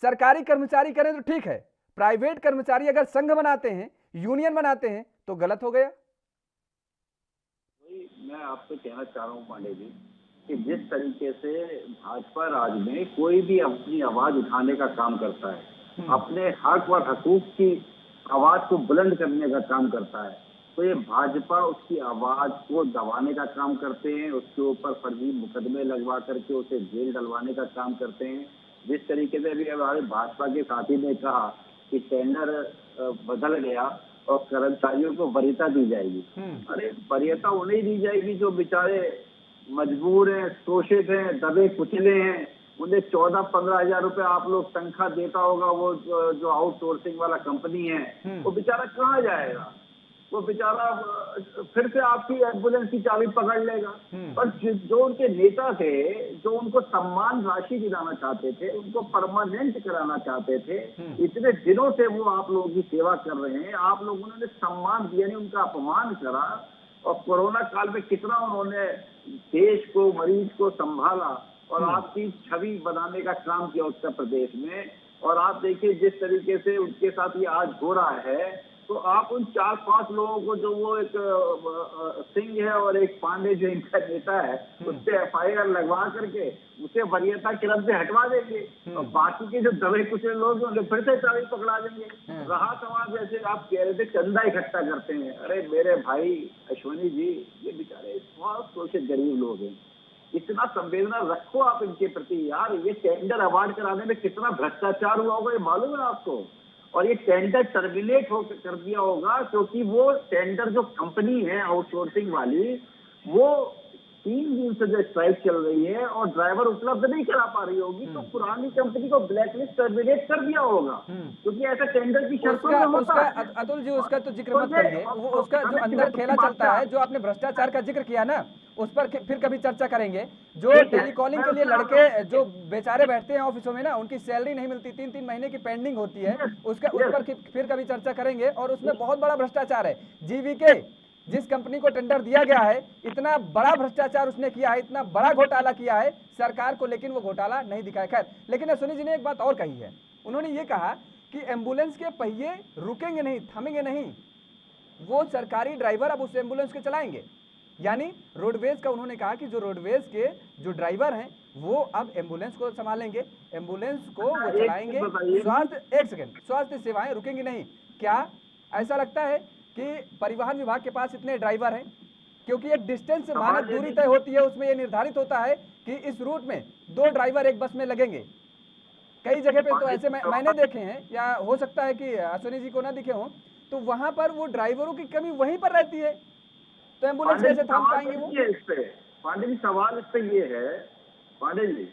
सरकारी कर्मचारी करें तो ठीक है, प्राइवेट कर्मचारी अगर संघ बनाते हैं, यूनियन बनाते हैं तो गलत हो गया? मैं आपसे कहना चाह रहा हूँ पांडे जी कि जिस तरीके से भाजपा राज में कोई भी अपनी आवाज उठाने का काम करता है, अपने हक और हकूक की आवाज को बुलंद करने का काम करता है, तो ये भाजपा उसकी आवाज को दबाने का काम करते हैं, उसके ऊपर फर्जी मुकदमे लगवा करके उसे जेल डलवाने का काम करते हैं। जिस तरीके से अभी हमारे भाजपा के साथी ने कहा कि टेंडर बदल गया और कर्मचारियों को वरीयता दी जाएगी, अरे वरीयता उन्हें दी जाएगी जो बेचारे मजबूर हैं, शोषित हैं, दबे कुचले हैं, उन्हें 14-15 हजार रुपए आप लोग तनख्वाह देता होगा वो जो आउटसोर्सिंग वाला कंपनी है, वो बेचारा कहाँ जाएगा? वो बेचारा फिर से आपकी एम्बुलेंस की चाबी पकड़ लेगा। और जो उनके नेता थे, जो उनको सम्मान राशि दिलाना चाहते थे, उनको परमानेंट कराना चाहते थे, इतने दिनों से वो आप लोगों की सेवा कर रहे हैं, आप लोगों ने सम्मान दिया नहीं, उनका अपमान करा। और कोरोना काल में कितना उन्होंने देश को, मरीज को संभाला और आपकी छवि बनाने का काम किया उत्तर प्रदेश में। और आप देखिए जिस तरीके से उनके साथ ये आज हो रहा है, तो आप उन 4-5 लोगों को, जो वो एक सिंह है और एक पांडे जो इनका नेता है, उससे FIR लगवा करके उसे वरीयता क्रम से हटवा देंगे और बाकी के जो दबे कुछ लोग उन्हें फिर से चाबी पकड़ा देंगे। रहा सवाल जैसे आप कह रहे थे चंदा इकट्ठा करते हैं, अरे मेरे भाई अश्विनी जी, ये बेचारे बहुत शोषित गरीब लोग हैं, इतना संवेदना रखो आप इनके प्रति यार। ये टेंडर अवार्ड कराने में कितना भ्रष्टाचार हुआ होगा ये मालूम है आपको? और ये टेंडर टर्मिनेट कर दिया होगा क्योंकि वो टेंडर जो कंपनी है आउटसोर्सिंग वाली, वो 3 दिन से जो स्ट्राइक चल रही है और ड्राइवर उपलब्ध नहीं करा पा रही होगी, तो पुरानी कंपनी को ब्लैकलिस्ट टर्मिनेट कर दिया होगा, क्योंकि ऐसा टेंडर की शर्तों में होता है। अतुल जी, उसका तो जिक्र मत करिए, वो उसका जो अंदर खेला चलता है, जो आपने भ्रष्टाचार का जिक्र किया ना, उस पर फिर कभी चर्चा करेंगे। जो टेलीकॉलिंग के लिए लड़के जो बेचारे बैठते हैं ऑफिसों में ना, उनकी सैलरी नहीं मिलती, 3-3 महीने की पेंडिंग होती है, उस पर फिर कभी चर्चा करेंगे। और उसमें बहुत बड़ा भ्रष्टाचार है। जीवीके जिस कंपनी को टेंडर दिया गया है, इतना बड़ा भ्रष्टाचार उसने किया है, इतना बड़ा घोटाला किया है सरकार को, लेकिन वो घोटाला नहीं दिखाया। खैर, लेकिन अश्विनी जी ने एक बात और कही है, उन्होंने ये कहा कि एम्बुलेंस के पहिए रुकेंगे नहीं, थमेंगे नहीं, वो सरकारी ड्राइवर अब उस एम्बुलेंस के चलाएंगे। यानी रोडवेज का उन्होंने कहा कि जो रोडवेज के जो ड्राइवर हैं वो अब एम्बुलेंस को संभालेंगे, एम्बुलेंस को वो चलाएंगे। स्वास्थ्य सेवाएं रुकेंगी नहीं। क्या ऐसा लगता है कि परिवहन विभाग के पास इतने ड्राइवर हैं? क्योंकि एक डिस्टेंस मानक दूरी तय होती है, उसमें ये निर्धारित होता है कि इस रूट में 2 ड्राइवर एक बस में लगेंगे। कई जगह पे तो ऐसे मैंने देखे हैं, या हो सकता है कि अश्विनी जी को ना दिखे हों, तो वहां पर वो ड्राइवरों की कमी वहीं पर रहती है, तो एम्बुलेंस कैसे थाम पाएंगे वो? पांडे जी, सवाल इस पे ये है, पांडे जी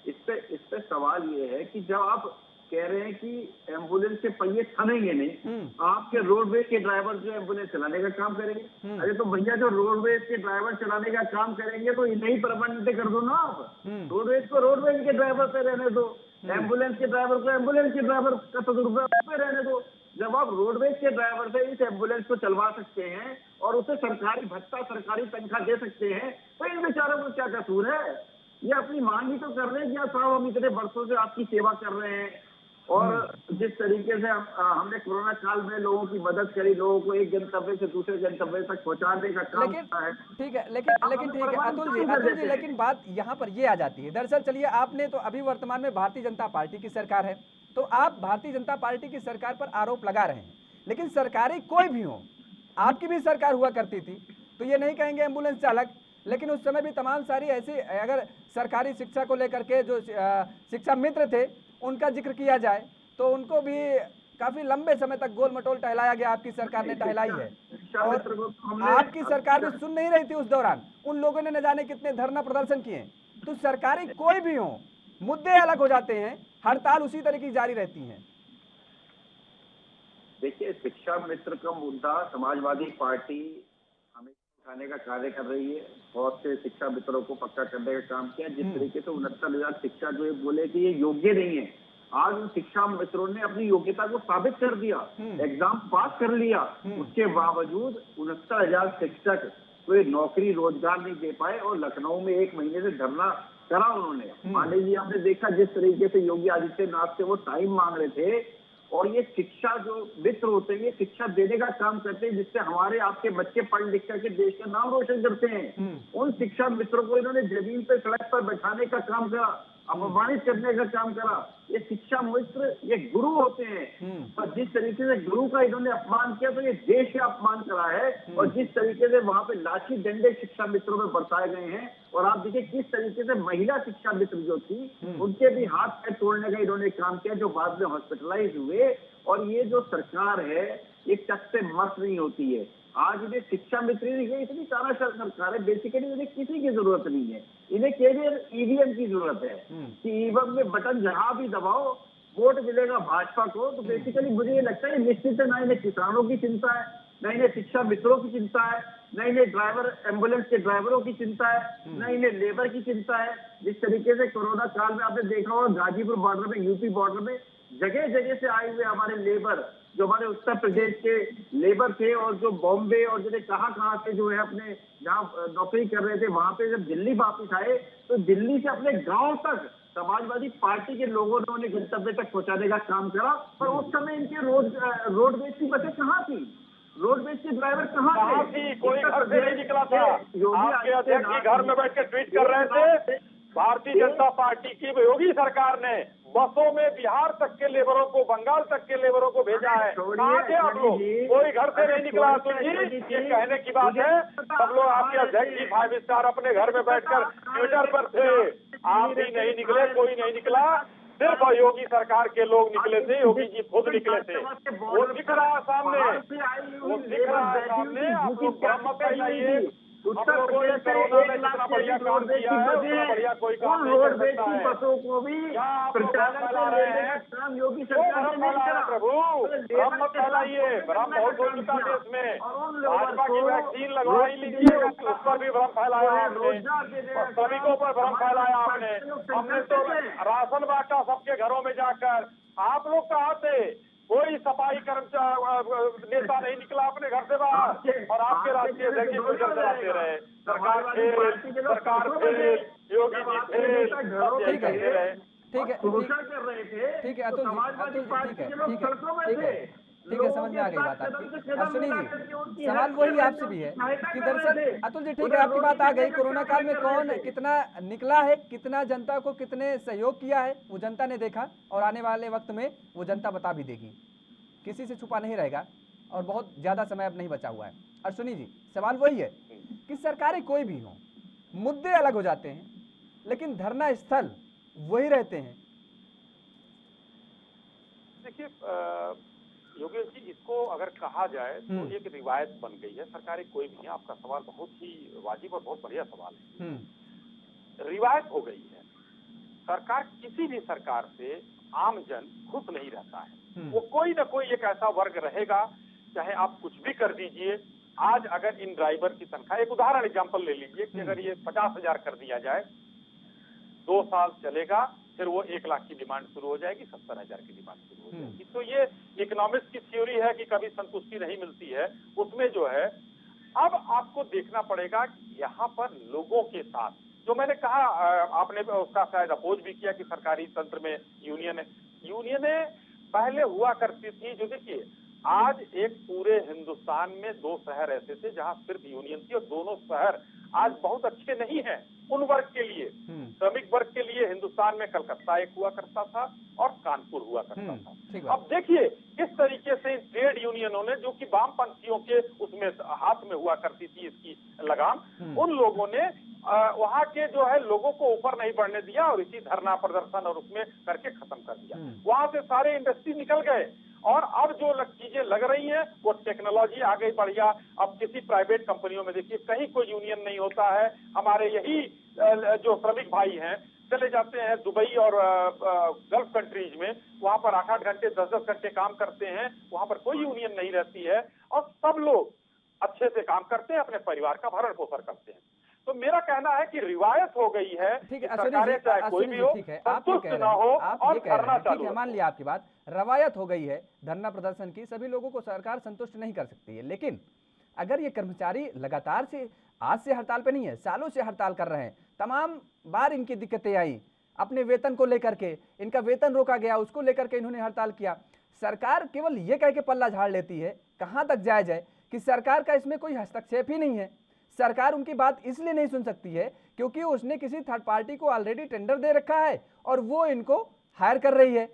इस पे सवाल ये है कि जब आप कह रहे हैं कि एम्बुलेंस के पहिए थमेंगे नहीं, आपके रोडवेज के ड्राइवर जो एम्बुलेंस चलाने का काम करेंगे। अरे तो भैया, जो रोडवेज के ड्राइवर चलाने का काम करेंगे तो इन्हें परमानेंट कर दो ना आप। रोडवेज को रोडवेज के ड्राइवर पे रहने दो, एम्बुलेंस के ड्राइवर को एम्बुलेंस के ड्राइवर का तजुर्बा पे रहने दो। जब आप रोडवेज के ड्राइवर से इस एम्बुलेंस को चलवा सकते हैं और उसे सरकारी भत्ता, सरकारी तनख्वाह दे सकते हैं, तो इन बेचारों को क्या कसूर है? ये अपनी मांग ही तो कर रहे हैं कि साहब हम इतने वर्षों से आपकी सेवा कर रहे हैं और जिस तरीके से हमने कोरोना काल में लोगों की मदद करी, लोगों को एक गंतव्य से दूसरे गंतव्य तक पहुंचाने का काम किया है। ठीक है, लेकिन ठीक है अतुल जी, लेकिन बात यहाँ पर ये आ जाती है। दरअसल चलिए, आपने तो अभी वर्तमान में भारतीय जनता पार्टी की सरकार है, तो आप भारतीय जनता पार्टी की सरकार पर आरोप लगा रहे हैं, लेकिन सरकारें कोई भी हो, आपकी भी सरकार हुआ करती थी, तो ये नहीं कहेंगे एम्बुलेंस चालक, लेकिन उस समय भी तमाम सारी ऐसी, अगर सरकारी शिक्षा को लेकर के जो शिक्षा मित्र थे उनका जिक्र किया जाए तो उनको भी काफी लंबे समय तक गोल मटोल टहलाया गया, आपकी सरकार ने टहलाई है। और आपकी सरकार भी सुन नहीं रही थी उस दौरान, उन लोगों ने न जाने कितने धरना प्रदर्शन किए। तो सरकारें कोई भी हो, मुद्दे अलग हो जाते हैं, हड़ताल उसी तरह की जारी रहती है। देखिए, शिक्षा मित्र का मुद्दा समाजवादी पार्टी हमें उठाने का कार्य कर रही है। बहुत से शिक्षा मित्रों को पक्का करने का काम किया। जिस तरीके से 69,000 शिक्षा जो है बोले कि ये योग्य नहीं है, आज उन शिक्षा मित्रों ने अपनी योग्यता को साबित कर दिया, एग्जाम पास कर लिया। उसके बावजूद 69,000 शिक्षक कोई नौकरी रोजगार नहीं दे पाए और लखनऊ में 1 महीने से धरना करा उन्होंने। मान लीजिए, आपने देखा जिस तरीके से योगी आदित्यनाथ से वो टाइम मांग रहे थे, और ये शिक्षा जो मित्र होते हैं ये शिक्षा देने का काम करते हैं जिससे हमारे आपके बच्चे पढ़ लिख करके देश का नाम रोशन करते हैं। उन शिक्षा मित्रों को इन्होंने जमीन पे सड़क पर बैठाने का काम करा, अपमानित करने का काम करा। ये शिक्षा मित्र ये गुरु होते हैं, और जिस तरीके से गुरु का इन्होंने अपमान किया तो ये देश का अपमान करा है। और जिस तरीके से वहां पे लाठी डंडे शिक्षा मित्रों में बरसाए गए हैं, और आप देखिए किस तरीके से महिला शिक्षा मित्र जो थी उनके भी हाथ पैर तोड़ने का इन्होंने काम किया, जो बाद में हॉस्पिटलाइज हुए। और ये जो सरकार है ये टक से मस्त नहीं होती है। आज इन्हें शिक्षा मित्र नहीं, इतनी तानाशाह सरकार है, बेसिकली इन्हें किसी की जरूरत नहीं है। इन्हें केवल ईवीएम की जरूरत है कि ईवीएम में बटन जहां भी दबाओ वोट मिलेगा भाजपा को। तो बेसिकली मुझे ये लगता है निश्चित है, ना इन्हें किसानों की चिंता है, न इन्हें शिक्षा मित्रों की चिंता है, न इन्हें ड्राइवर एम्बुलेंस के ड्राइवरों की चिंता है, न इन्हें लेबर की चिंता है। जिस तरीके से कोरोना काल में आपने देखा होगा गाजीपुर बॉर्डर में, यूपी बॉर्डर में जगह जगह से आए हुए हमारे लेबर, जो हमारे उत्तर प्रदेश के लेबर थे और जो बॉम्बे और जो कहाँ से जो है अपने जहाँ नौकरी कर रहे थे, वहां पे जब दिल्ली वापस आए तो दिल्ली से अपने गांव तक समाजवादी पार्टी के लोगों ने उन्हें गंतव्य तक पहुंचाने का काम करा। और उस समय इनके रोडवेज की बसें कहाँ थी, रोडवेज के ड्राइवर कहाँ थे? कोई घर से नहीं निकला था। आपके अध्यक्ष जी घर में बैठ के ट्वीट कर रहे थे। भारतीय जनता पार्टी की योगी सरकार ने बसों में बिहार तक के लेबरों को, बंगाल तक के लेबरों को भेजा है। कहाँ थे आप लोग? कोई घर से नहीं निकला। अतुल जी, ये कहने की बात है। सब लोग आपके अध्यक्ष जी 5 स्टार अपने घर में बैठकर ट्विटर पर थे, आप भी नहीं निकले, कोई नहीं निकला, सिर्फ योगी सरकार के लोग निकले थे। योगी जी खुद निकले थे। वो दिख रहा है सामने, वो दिख रहा है सामने। आप लोग भ्रम मत फैलाइए। उत्तर प्रदेश से 1 लाख से बढ़िया काम किया है, उतना बढ़िया कोई काम नहीं कर सकता है। बसों को भी प्रचालन फैला रहे हैं काम योगी सरकार ने नहीं करा। प्रभु, भ्रम मत फैलाइए। भ्रम बहुत हो चुका देश में। भाजपा की वैक्सीन लगवा ही लीजिए, उस पर भी भ्रम फैलाया आपने, श्रमिकों पर भ्रम फैलाया आपने। हमने तो राशन बांटा सबके घरों में जाकर। आप लोग कहाँ थे? कोई सफाई कर्मचारी नेता नहीं निकला अपने घर से बाहर, और आपके राष्ट्रीय अध्यक्ष गुजर चलाते रहे। सरकार फेल, योगी जी फेल, सब यही कहते रहे। ठीक है अतुल जी, ठीक है, समझ में आ गई बात आपकी। अब सुनिए जी, सवाल वही आपसे भी है कि दरअसल अतुल जी, ठीक है, आपकी बात आ गई। कोरोना काल में कौन कितना निकला है, कितना जनता को कितने सहयोग किया है, वो जनता ने देखा, और आने वाले वक्त में वो जनता बता भी देगी, किसी से छुपा नहीं रहेगा, और बहुत ज्यादा समय अब नहीं बचा हुआ है। और सुनिए जी, सवाल वही है कि सरकारें कोई भी हो, मुद्दे अलग हो जाते हैं, लेकिन धरना स्थल वही रहते हैं। देखिए योगेश जी, इसको अगर कहा जाए तो एक रिवायत बन गई है। सरकारें कोई भी है, आपका सवाल बहुत ही वाजिब और बहुत बढ़िया सवाल है। रिवायत हो गई है। सरकार, किसी भी सरकार से आम जन खुश नहीं रहता है। वो कोई ना कोई एक ऐसा वर्ग रहेगा, चाहे आप कुछ भी कर दीजिए। आज अगर इन ड्राइवर की तनख्वाह, एक उदाहरण एग्जाम्पल ले लीजिए कि अगर ये 50,000 कर दिया जाए, 2 साल चलेगा, फिर वो 1 लाख की डिमांड शुरू हो जाएगी, 70,000 की डिमांड शुरू हो जाएगी। तो ये इकोनॉमिक्स की थ्योरी है कि कभी संतुष्टि नहीं मिलती है, उसमें जो है अब आपको देखना पड़ेगा यहाँ पर लोगों के साथ, जो मैंने कहा, आपने उसका शायद अपोज भी किया कि सरकारी तंत्र में यूनियनें पहले हुआ करती थी। जो देखिए, आज एक पूरे हिंदुस्तान में 2 शहर ऐसे थे जहां सिर्फ यूनियन थी, और दोनों शहर आज बहुत अच्छे नहीं हैं उन वर्ग के लिए। श्रमिक वर्ग के लिए हिंदुस्तान में कलकत्ता एक हुआ करता था और कानपुर हुआ करता था। अब देखिए किस तरीके से ट्रेड यूनियनों ने, जो कि वामपंथियों के उसमें हाथ में हुआ करती थी इसकी लगाम, उन लोगों ने वहाँ के जो है लोगों को ऊपर नहीं बढ़ने दिया और इसी धरना प्रदर्शन और उसमें करके खत्म कर दिया। वहां से सारे इंडस्ट्री निकल गए, और अब जो चीजें लग रही हैं वो टेक्नोलॉजी आ गई बढ़िया। अब किसी प्राइवेट कंपनियों में देखिए कहीं कोई यूनियन नहीं होता है। हमारे यही जो श्रमिक भाई हैं चले जाते हैं दुबई और गल्फ कंट्रीज में, वहां पर 8-8 घंटे 10-10 घंटे काम करते हैं, वहां पर कोई यूनियन नहीं रहती है और सब लोग अच्छे से काम करते हैं, अपने परिवार का भरण पोषण करते हैं। तो मेरा कहना है कि रिवायत हो गई है, ठीक है, सरकारें चाहे कोई भी हो, संतुष्ट ना हो और धरना चालू। मान लिया आपकी बात, रवायत हो गई है धरना प्रदर्शन की, सभी लोगों को सरकार संतुष्ट नहीं कर सकती है। लेकिन अगर ये कर्मचारी लगातार से आज से हड़ताल पे नहीं है, सालों से हड़ताल कर रहे हैं, तमाम बार इनकी दिक्कतें आई, अपने वेतन को लेकर के इनका वेतन रोका गया, उसको लेकर के इन्होंने हड़ताल किया। सरकार केवल ये कह के पल्ला झाड़ लेती है, कहां तक जायज है कि सरकार का इसमें कोई हस्तक्षेप ही नहीं है। सरकार उनकी बात इसलिए नहीं सुन सकती है क्योंकि उसने किसी थर्ड पार्टी को ऑलरेडी टेंडर दे रखा है और वो इनको हायर कर रही है।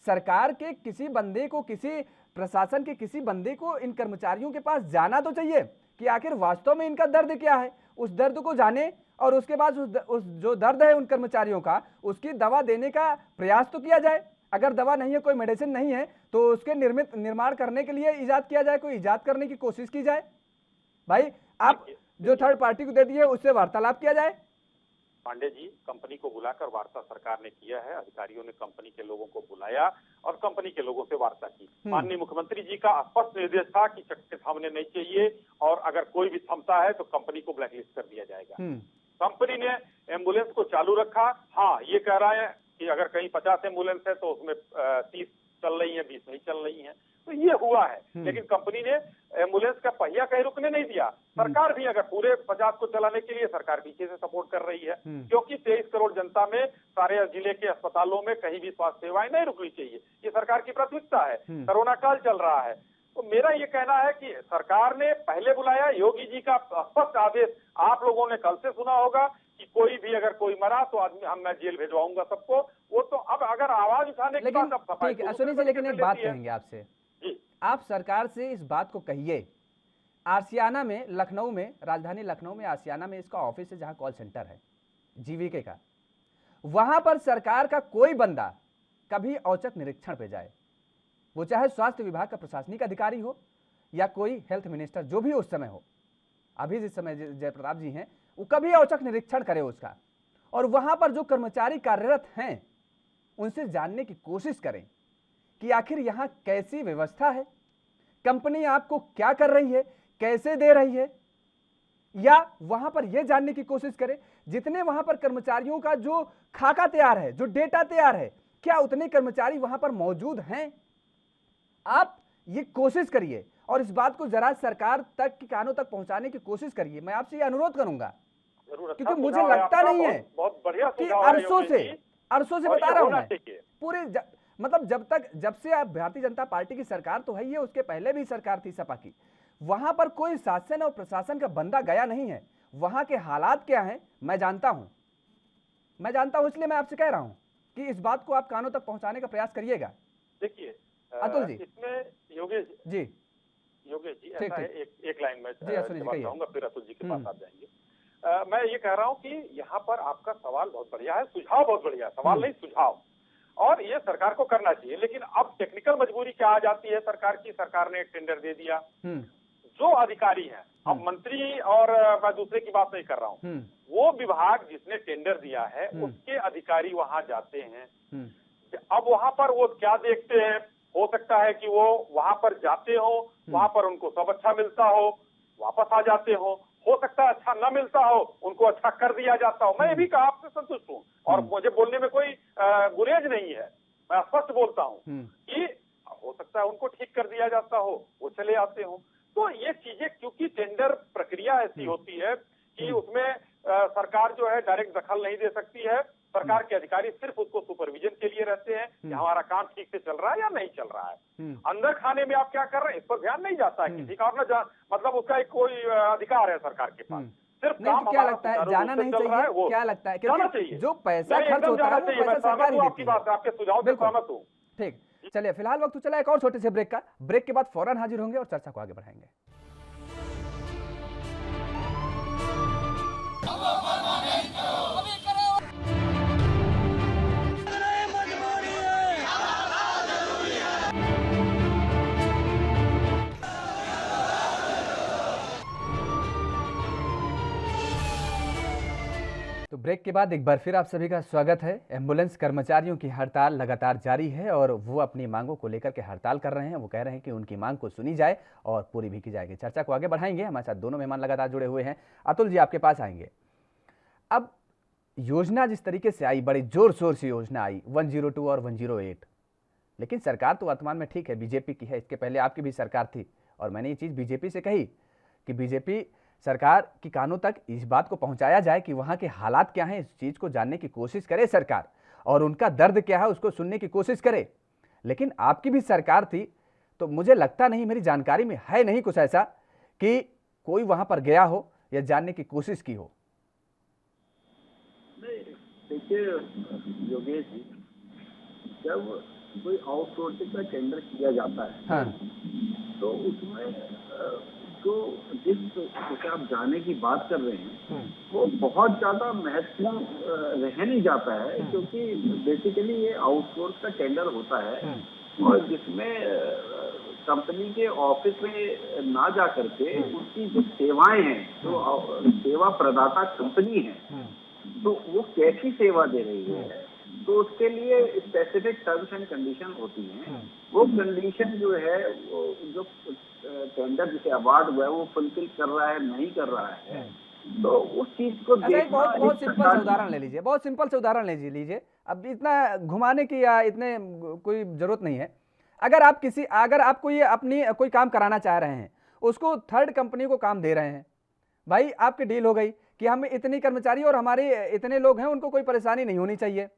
सरकार के किसी बंदे को, किसी प्रशासन के किसी बंदे को इन कर्मचारियों के पास जाना तो चाहिए कि आखिर वास्तव में इनका दर्द क्या है, उस दर्द को जाने और उसके बाद उस जो दर्द है उन कर्मचारियों का, उसकी दवा देने का प्रयास तो किया जाए। अगर दवा नहीं है, कोई मेडिसिन नहीं है, तो उसके निर्माण करने के लिए इजाद किया जाए, कोई इजाद करने की कोशिश की जाए। भाई आप जो थर्ड पार्टी को दे दिए उससे वार्तालाप किया जाए। पांडे जी, कंपनी को बुलाकर वार्ता सरकार ने किया है, अधिकारियों ने कंपनी के लोगों को बुलाया और कंपनी के लोगों से वार्ता की। माननीय मुख्यमंत्री जी का स्पष्ट निर्देश था कि चक्के थामने नहीं चाहिए और अगर कोई भी थमता है तो कंपनी को ब्लैकलिस्ट कर दिया जाएगा। कंपनी ने एम्बुलेंस को चालू रखा। हाँ, ये कह रहा है कि अगर कहीं 50 एम्बुलेंस है तो उसमें 30 चल रही है, 20 नहीं चल रही है, तो ये हुआ है। लेकिन कंपनी ने एम्बुलेंस का पहिया कहीं रुकने नहीं दिया। सरकार भी अगर पूरे 50 को चलाने के लिए सरकार पीछे से सपोर्ट कर रही है, क्योंकि 23 करोड़ जनता में सारे जिले के अस्पतालों में कहीं भी स्वास्थ्य सेवाएं नहीं रुकनी चाहिए, ये सरकार की प्राथमिकता है। कोरोना काल चल रहा है, तो मेरा ये कहना है कि सरकार ने पहले बुलाया। योगी जी का स्पष्ट आदेश आप लोगों ने कल से सुना होगा कि कोई भी अगर कोई मरा तो आदमी मैं जेल भेजवाऊंगा सबको। वो तो अब अगर आवाज उठाने के बाद ठीक है अश्विनी जी, लेकिन एक बात कहेंगे आपसे, आप सरकार से इस बात को कहिए, आसियाना में, लखनऊ में, राजधानी लखनऊ में आसियाना में इसका ऑफिस है जहां कॉल सेंटर है जीवीके का, वहां पर सरकार का कोई बंदा कभी औचक निरीक्षण पे जाए, वो चाहे स्वास्थ्य विभाग का प्रशासनिक अधिकारी हो या कोई हेल्थ मिनिस्टर जो भी उस समय हो, अभी जिस समय जयप्रताप जी हैं, वो कभी औचक निरीक्षण करे उसका, और वहां पर जो कर्मचारी कार्यरत हैं उनसे जानने की कोशिश करें कि आखिर यहां कैसी व्यवस्था है, कंपनी आपको क्या कर रही है, कैसे दे रही है, या वहां पर यह जानने की कोशिश करें जितने वहां पर कर्मचारियों का जो खाका तैयार है, जो डेटा तैयार है, क्या उतने कर्मचारी वहां पर मौजूद हैं। आप ये कोशिश करिए और इस बात को जरा सरकार तक की कानों तक पहुंचाने की कोशिश करिए। मैं आपसे ये अनुरोध करूंगा क्योंकि मुझे लगता नहीं है कि अरसों से बता रहा हूं मैं, पूरे मतलब जब से आप भारतीय जनता पार्टी की सरकार तो है ही है, उसके पहले भी सरकार थी सपा की, वहां पर कोई शासन और प्रशासन का बंदा गया नहीं है। वहां के हालात क्या हैं मैं जानता हूं, इसलिए मैं आपसे कह रहा हूं कि इस बात को आप कानों तक पहुंचाने का प्रयास करिएगा। देखिए अतुल जी, इसमें योगेश जी ऐसा है, एक लाइन में चाहूंगा, फिर अतुल जी के पास आप जाएंगे। मैं ये कह रहा हूँ कि यहाँ पर आपका सवाल बहुत बढ़िया है, सुझाव बहुत बढ़िया, सवाल नहीं सुझाव, और ये सरकार को करना चाहिए। लेकिन अब टेक्निकल मजबूरी क्या आ जाती है सरकार की, सरकार ने एक टेंडर दे दिया, जो अधिकारी हैं, अब मंत्री और मैं दूसरे की बात नहीं कर रहा हूँ, वो विभाग जिसने टेंडर दिया है उसके अधिकारी वहां जाते हैं। अब वहां पर वो क्या देखते हैं, हो सकता है कि वो वहां पर जाते हो, वहां पर उनको सब अच्छा मिलता हो, वापस आ जाते हो सकता है अच्छा न मिलता हो, उनको अच्छा कर दिया जाता हो। मैं ये भी कहा आपसे संतुष्ट हूँ और मुझे बोलने में कोई गुरेज नहीं है, मैं स्पष्ट बोलता हूँ कि हो सकता है उनको ठीक कर दिया जाता हो, वो चले आते हो। तो ये चीजें, क्योंकि टेंडर प्रक्रिया ऐसी होती है कि उसमें सरकार जो है डायरेक्ट दखल नहीं दे सकती है, सरकार के अधिकारी सिर्फ उसको सुपरविजन के लिए रहते हैं कि हमारा काम ठीक से चल रहा है या नहीं चल रहा है। अंदर खाने में आप क्या कर रहे हैं इस पर ध्यान नहीं जाता है किसी का, और ना मतलब उसका एक कोई अधिकार है सरकार के पास। सिर्फ नहीं, काम तो क्या लगता है जाना नहीं चाहिए? क्या लगता है क्योंकि जो पैसा खर्च होता है वो पैसा सरकार ही देती है। आपके सुझाव से सहमत हूँ। ठीक, चलिए फिलहाल वक्त चला एक और छोटे से ब्रेक का। ब्रेक के बाद फौरन हाजिर होंगे और चर्चा को आगे बढ़ाएंगे। तो ब्रेक के बाद एक बार फिर आप सभी का स्वागत है। एम्बुलेंस कर्मचारियों की हड़ताल लगातार जारी है और वो अपनी मांगों को लेकर के हड़ताल कर रहे हैं। वो कह रहे हैं कि उनकी मांग को सुनी जाए और पूरी भी की जाएगी। चर्चा को आगे बढ़ाएंगे। हमारे साथ दोनों मेहमान लगातार जुड़े हुए हैं। अतुल जी, आपके पास आएंगे। अब योजना जिस तरीके से आई, बड़ी जोर शोर से योजना आई 102 और 108, लेकिन सरकार तो वर्तमान में ठीक है बीजेपी की है। इसके पहले आपकी भी सरकार थी और मैंने ये चीज़ बीजेपी से कही कि बीजेपी सरकार की कानों तक इस बात को पहुंचाया जाए कि वहां के हालात क्या हैं, इस चीज़ को जानने की कोशिश करे सरकार, और उनका दर्द क्या है उसको सुनने की कोशिश करे। लेकिन आपकी भी सरकार थी तो मुझे लगता नहीं, मेरी जानकारी में है नहीं कुछ ऐसा कि कोई वहां पर गया हो या जानने की कोशिश की हो। देखिए योगेश जी, जब कोई आउटसोर्सिंग का टेंडर किया जाता है हाँ। तो उसमें जो जिस जैसे आप जाने की बात कर रहे हैं वो बहुत ज्यादा महत्वपूर्ण रह नहीं जाता है, क्योंकि बेसिकली ये आउटसोर्स का टेंडर होता है और जिसमें कंपनी के ऑफिस में ना जा करके उसकी जो सेवाएं हैं, जो सेवा प्रदाता कंपनी है तो वो कैसी सेवा दे रही है, तो उसके लिए स्पेसिफिक टर्म्स एंड कंडीशन होती हैं। वो कंडीशन जो है वो जो टेंडर जिसे अवार्ड हुआ है वो फुलफिल कर रहा है नहीं कर रहा है, तो उस चीज को देखना। बहुत सिंपल से उदाहरण ले लीजिए, बहुत सिंपल से उदाहरण ले लीजिए। अब इतना घुमाने की या इतने कोई जरूरत नहीं है। अगर आप कोई अपनी कोई काम कराना चाह रहे हैं, उसको थर्ड कंपनी को काम दे रहे हैं, भाई आपकी डील हो गई कि हम इतनी कर्मचारी और हमारे इतने लोग हैं, उनको कोई परेशानी नहीं होनी चाहिए।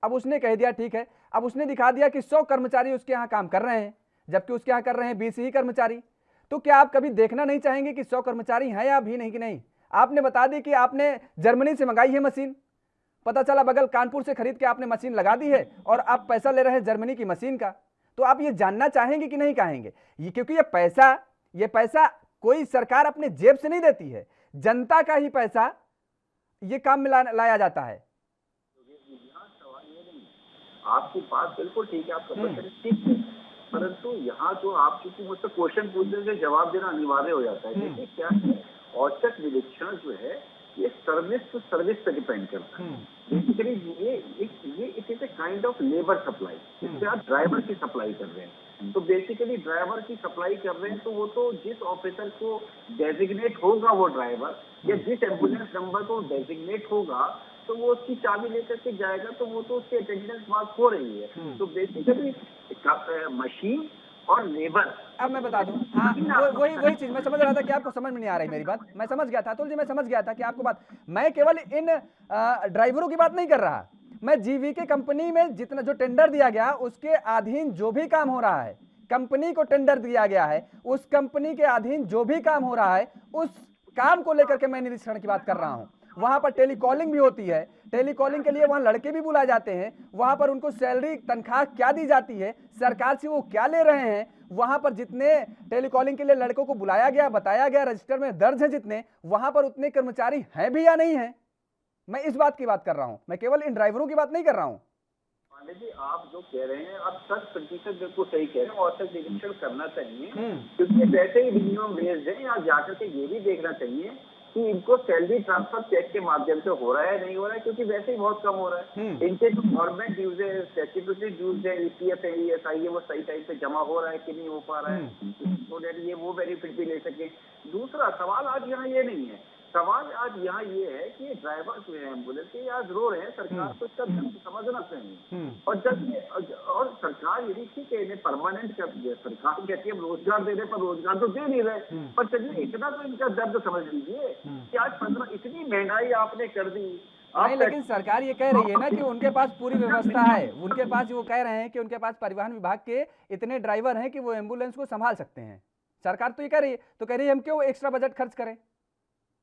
अब उसने कह दिया ठीक है, अब उसने दिखा दिया कि 100 कर्मचारी उसके यहाँ काम कर रहे हैं, जबकि उसके यहाँ कर रहे हैं 20 ही कर्मचारी। तो क्या आप कभी देखना नहीं चाहेंगे कि 100 कर्मचारी हैं या भी नहीं कि नहीं? आपने बता दी कि आपने जर्मनी से मंगाई है मशीन, पता चला बगल कानपुर से खरीद के आपने मशीन लगा दी है और आप पैसा ले रहे हैं जर्मनी की मशीन का। तो आप ये जानना चाहेंगे कि नहीं कहेंगे? ये क्योंकि ये पैसा कोई सरकार अपने जेब से नहीं देती है, जनता का ही पैसा ये काम में लाया जाता है। आपकी बात बिल्कुल ठीक है, आपका क्वेश्चन ठीक है, परंतु यहाँ जो आप चूंकि मुझसे क्वेश्चन पूछने से जवाब देना अनिवार्य हो जाता है। देखिए क्या है, औचक निरीक्षण जो है ये सर्विस टू सर्विस पे डिपेंड करता है। बेसिकली ये it is a kind of labour supply. इससे आप ड्राइवर की सप्लाई कर रहे हैं, तो बेसिकली ड्राइवर की सप्लाई कर रहे हैं, तो वो तो जिस ऑफिसर को डेजिग्नेट होगा वो ड्राइवर, या जिस एम्बुलेंस नंबर को डेजिग्नेट होगा तो वो उसकी चाबी लेकर के जाएगा, तो वो तो उसकी अटेंडेंस बात हो रही है। तो बेसिकली मशीन और लेबर। अब मैं बता दूं, हाँ वही चीज मैं समझ रहा था कि आपको समझ में नहीं आ रही मेरी बात। मैं समझ गया था अतुल जी, मैं समझ गया था कि आपको बात, मैं केवल इन ड्राइवरों की बात नहीं कर रहा। मैं जीवीके कंपनी में जितना जो टेंडर दिया गया उसके अधीन जो भी काम हो रहा है, कंपनी को टेंडर दिया गया है, उस कंपनी के अधीन जो भी काम हो रहा है उस काम को लेकर के मैं निरीक्षण की बात कर रहा हूँ। वहां पर टेलीकॉलिंग भी होती है, टेलीकॉलिंग के लिए वहां लड़के भी बुलाए जाते हैं, वहां पर उनको सैलरी तनख्वाह क्या दी जाती है, सरकार से वो क्या ले रहे हैं, वहां पर जितने टेलीकॉलिंग के लिए लड़कों को बुलाया गया, बताया गया, रजिस्टर में दर्ज है जितने, वहां पर उतने कर्मचारी हैं भी या नहीं है। मैं इस बात की बात कर रहा हूं, मैं केवल इन ड्राइवरों की बात नहीं कर रहा हूं। पांडे जी, आप जो कह रहे हैं आप 100% बिल्कुल सही कह रहे हैं, औसत निरीक्षण करना चाहिए, क्योंकि वैसे ही मिनिमम वेज है। यहाँ जाकर के ये भी देखना चाहिए कि इनको सैलरी ट्रांसफर चेक के माध्यम से हो रहा है नहीं हो रहा है, क्योंकि वैसे ही बहुत कम हो रहा है। इनके जो गवर्नमेंट ड्यूज है, स्टैट्यूटरी ड्यूज है, ईपीएफ है, ईएसआई है, वो सही टाइम पे जमा हो रहा है कि नहीं हो पा रहा है, तो ये वो बेनिफिट भी ले सके। दूसरा सवाल आज यहाँ ये नहीं है, सवाल आज यहाँ ये है कि ड्राइवर जो है एम्बुलेंस के आज रो रहे हैं, सरकार को इसका समझना चाहिए। और जब और सरकार यदि ठीक है इन्हें परमानेंट कर दिया, सरकार कहती है रोजगार दे रहे, पर रोजगार तो दे नहीं रहे। पर चलिए इतना तो इनका दर्द समझ लीजिए कि आज 15 इतनी महंगाई आपने कर दी, नहीं, लेकिन सरकार ये कह रही है ना कि उनके पास पूरी व्यवस्था है, उनके पास, वो कह रहे हैं कि उनके पास परिवहन विभाग के इतने ड्राइवर हैं कि वो एम्बुलेंस को संभाल सकते हैं। सरकार तो ये कह रही है, तो कह रही है हम क्यों एक्स्ट्रा बजट खर्च करें।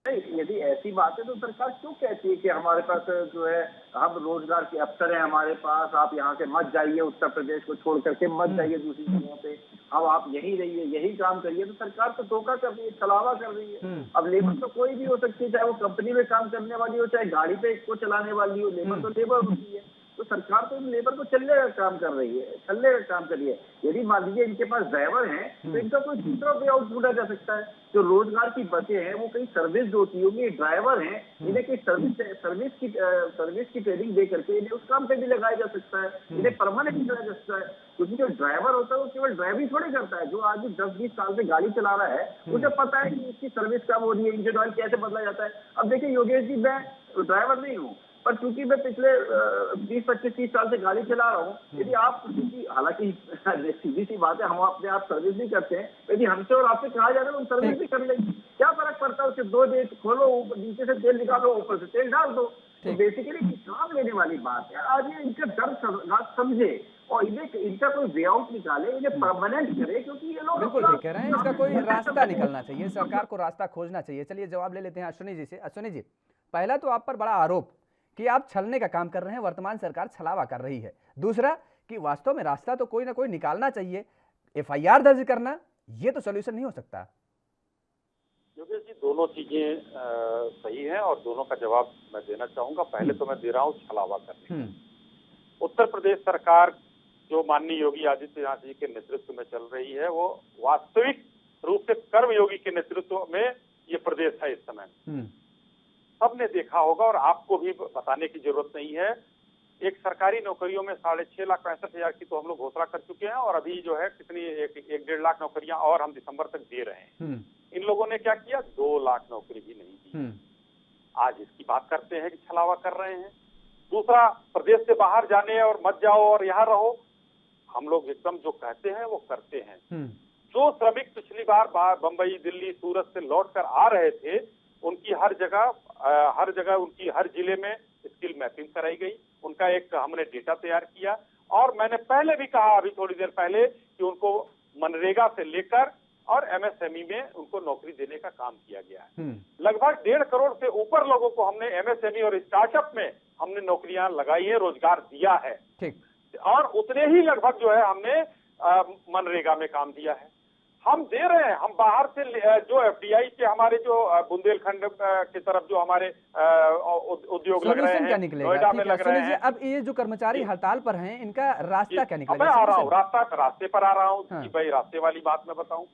नहीं, यदि ऐसी बात है तो सरकार क्यों कहती है कि हमारे पास जो है, हम रोजगार के अवसर हैं हमारे पास, आप यहाँ से मत जाइए, उत्तर प्रदेश को छोड़ करके मत जाइए दूसरी जगहों पे, अब आप यहीं रहिए, यही काम करिए। तो सरकार तो धोखा कर रही है, छलावा कर रही है। अब लेबर तो कोई भी हो सकती है, चाहे वो कंपनी में काम करने वाली हो, चाहे गाड़ी पे को चलाने वाली हो, लेबर तो लेबर होती है। तो सरकार तो इन लेबर को चलने का काम कर रही है, चलने का काम कर रही है। यदि मान लीजिए इनके पास ड्राइवर हैं तो इनका कोई दूसरा वे आउट ढूंढा जा सकता है। जो रोजगार की बसें हैं वो कहीं सर्विस होती होंगी, ड्राइवर हैं, इन्हें कहीं सर्विस की ट्रेनिंग दे करके इन्हें उस काम पे भी लगाया जा सकता है, इन्हें परमानेंट लगाया जा सकता है। क्योंकि जो ड्राइवर होता है वो केवल ड्राइविंग थोड़ी करता है। जो आदमी 10-20 साल से गाड़ी चला रहा है उसे पता है कि इसकी सर्विस कब हो रही है, इंजन ऑयल कैसे बदला जाता है। अब देखिए योगेश जी, मैं ड्राइवर नहीं हूँ, पर चूंकि मैं पिछले 20-25-30 साल से गाड़ी चला रहा हूँ, यदि आप, हालांकि सीधी सी बात है, हम अपने आप सर्विस भी करते हैं, यदि हमसे और आपसे कहा जाए तो हम सर्विस भी कर लेंगे। क्या फर्क पड़ता है, उसके 2 गेट खोलो, ऊपर नीचे से तेल निकालो, ऊपर से तेल डाल दो। तो बेसिकली काम लेने वाली बात है। आज ये इनका दर्द समझे और इनका कोई वे आउट निकाले, इन्हें परमानेंट करे, क्योंकि ये लोग बिल्कुल ठीक कह रहे हैं, इसका कोई रास्ता निकलना चाहिए, सरकार को रास्ता खोजना चाहिए। चलिए जवाब ले लेते हैं अश्विनी जी से। अश्विनी जी, पहला तो आप पर बड़ा आरोप कि आप छलने का काम कर रहे हैं, वर्तमान सरकार छलावा कर रही है। दूसरा कि वास्तव में रास्ता तो कोई ना कोई निकालना चाहिए, एफआईआर दर्ज करना ये तो सोल्यूशन नहीं हो सकता। योगेश जी, दोनों चीजें सही हैं और दोनों का जवाब मैं देना चाहूंगा। पहले तो मैं दे रहा हूँ छलावा करने। उत्तर प्रदेश सरकार जो माननीय योगी आदित्यनाथ जी के नेतृत्व में चल रही है, वो वास्तविक रूप से कर्मयोगी के नेतृत्व में ये प्रदेश है इस समय। सबने देखा होगा और आपको भी बताने की जरूरत नहीं है, एक सरकारी नौकरियों में 6,65,65,000 की तो हम लोग घोषणा कर चुके हैं और अभी जो है कितनी 1-1.5 लाख नौकरियां और हम दिसंबर तक दे रहे हैं। इन लोगों ने क्या किया, 2 लाख नौकरी भी नहीं दी। आज इसकी बात करते हैं कि छलावा कर रहे हैं। दूसरा, प्रदेश से बाहर जाने और मत जाओ और यहाँ रहो, हम लोग एकदम जो कहते हैं वो करते हैं। जो श्रमिक पिछली बार बंबई, दिल्ली, सूरत से लौट कर आ रहे थे, उनकी हर जगह उनकी हर जिले में स्किल मैपिंग कराई गई, उनका एक हमने डेटा तैयार किया और मैंने पहले भी कहा अभी थोड़ी देर पहले कि उनको मनरेगा से लेकर और एमएसएमई में उनको नौकरी देने का काम किया गया है। लगभग 1.5 करोड़ से ऊपर लोगों को हमने एमएसएमई और स्टार्टअप में हमने नौकरियां लगाई है, रोजगार दिया है। और उतने ही लगभग जो है हमने मनरेगा में काम दिया है। हम दे रहे हैं, हम बाहर से जो एफडीआई के हमारे जो बुंदेलखंड की तरफ जो हमारे उद्योग लग रहे हैं, नोएडा में लग रहे हैं। अब ये जो कर्मचारी हड़ताल पर हैं, इनका रास्ता क्या निकलेगा? मैं आ रहा हूँ, रास्ते पर आ रहा हूँ कि भाई रास्ते वाली बात मैं बताऊं।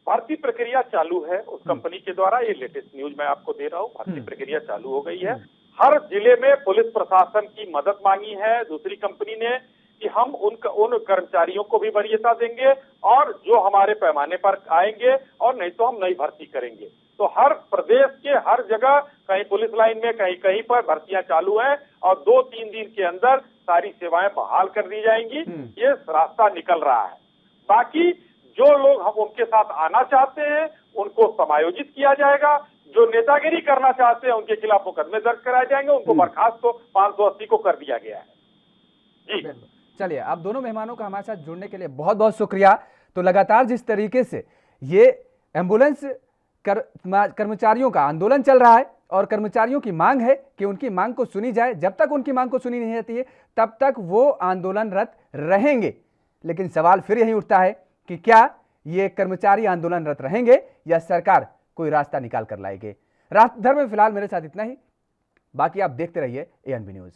भर्ती प्रक्रिया चालू है उस कंपनी के द्वारा, ये लेटेस्ट न्यूज मैं आपको दे रहा हूँ। भर्ती प्रक्रिया चालू हो गई है। हर जिले में पुलिस प्रशासन की मदद मांगी है दूसरी कंपनी ने कि हम उन कर्मचारियों को भी वरीयता देंगे और जो हमारे पैमाने पर आएंगे, और नहीं तो हम नई भर्ती करेंगे। तो हर प्रदेश के हर जगह कहीं पुलिस लाइन में कहीं पर भर्तियां चालू हैं और 2-3 दिन के अंदर सारी सेवाएं बहाल कर दी जाएंगी। ये रास्ता निकल रहा है। बाकी जो लोग हम उनके साथ आना चाहते हैं उनको समायोजित किया जाएगा, जो नेतागिरी करना चाहते हैं उनके खिलाफ मुकदमे दर्ज कराए जाएंगे, उनको बर्खास्त तो 580 को कर दिया गया है। जी चलिए, आप दोनों मेहमानों का हमारे साथ जुड़ने के लिए बहुत बहुत शुक्रिया। तो लगातार जिस तरीके से ये एम्बुलेंस कर्मचारियों का आंदोलन चल रहा है और कर्मचारियों की मांग है कि उनकी मांग को सुनी जाए, जब तक उनकी मांग को सुनी नहीं जाती है तब तक वो आंदोलनरत रहेंगे। लेकिन सवाल फिर यही उठता है कि क्या ये कर्मचारी आंदोलनरत रहेंगे या सरकार कोई रास्ता निकाल कर लाएगी। राष्ट्रधर्म में फिलहाल मेरे साथ इतना ही, बाकी आप देखते रहिए एएनबी न्यूज।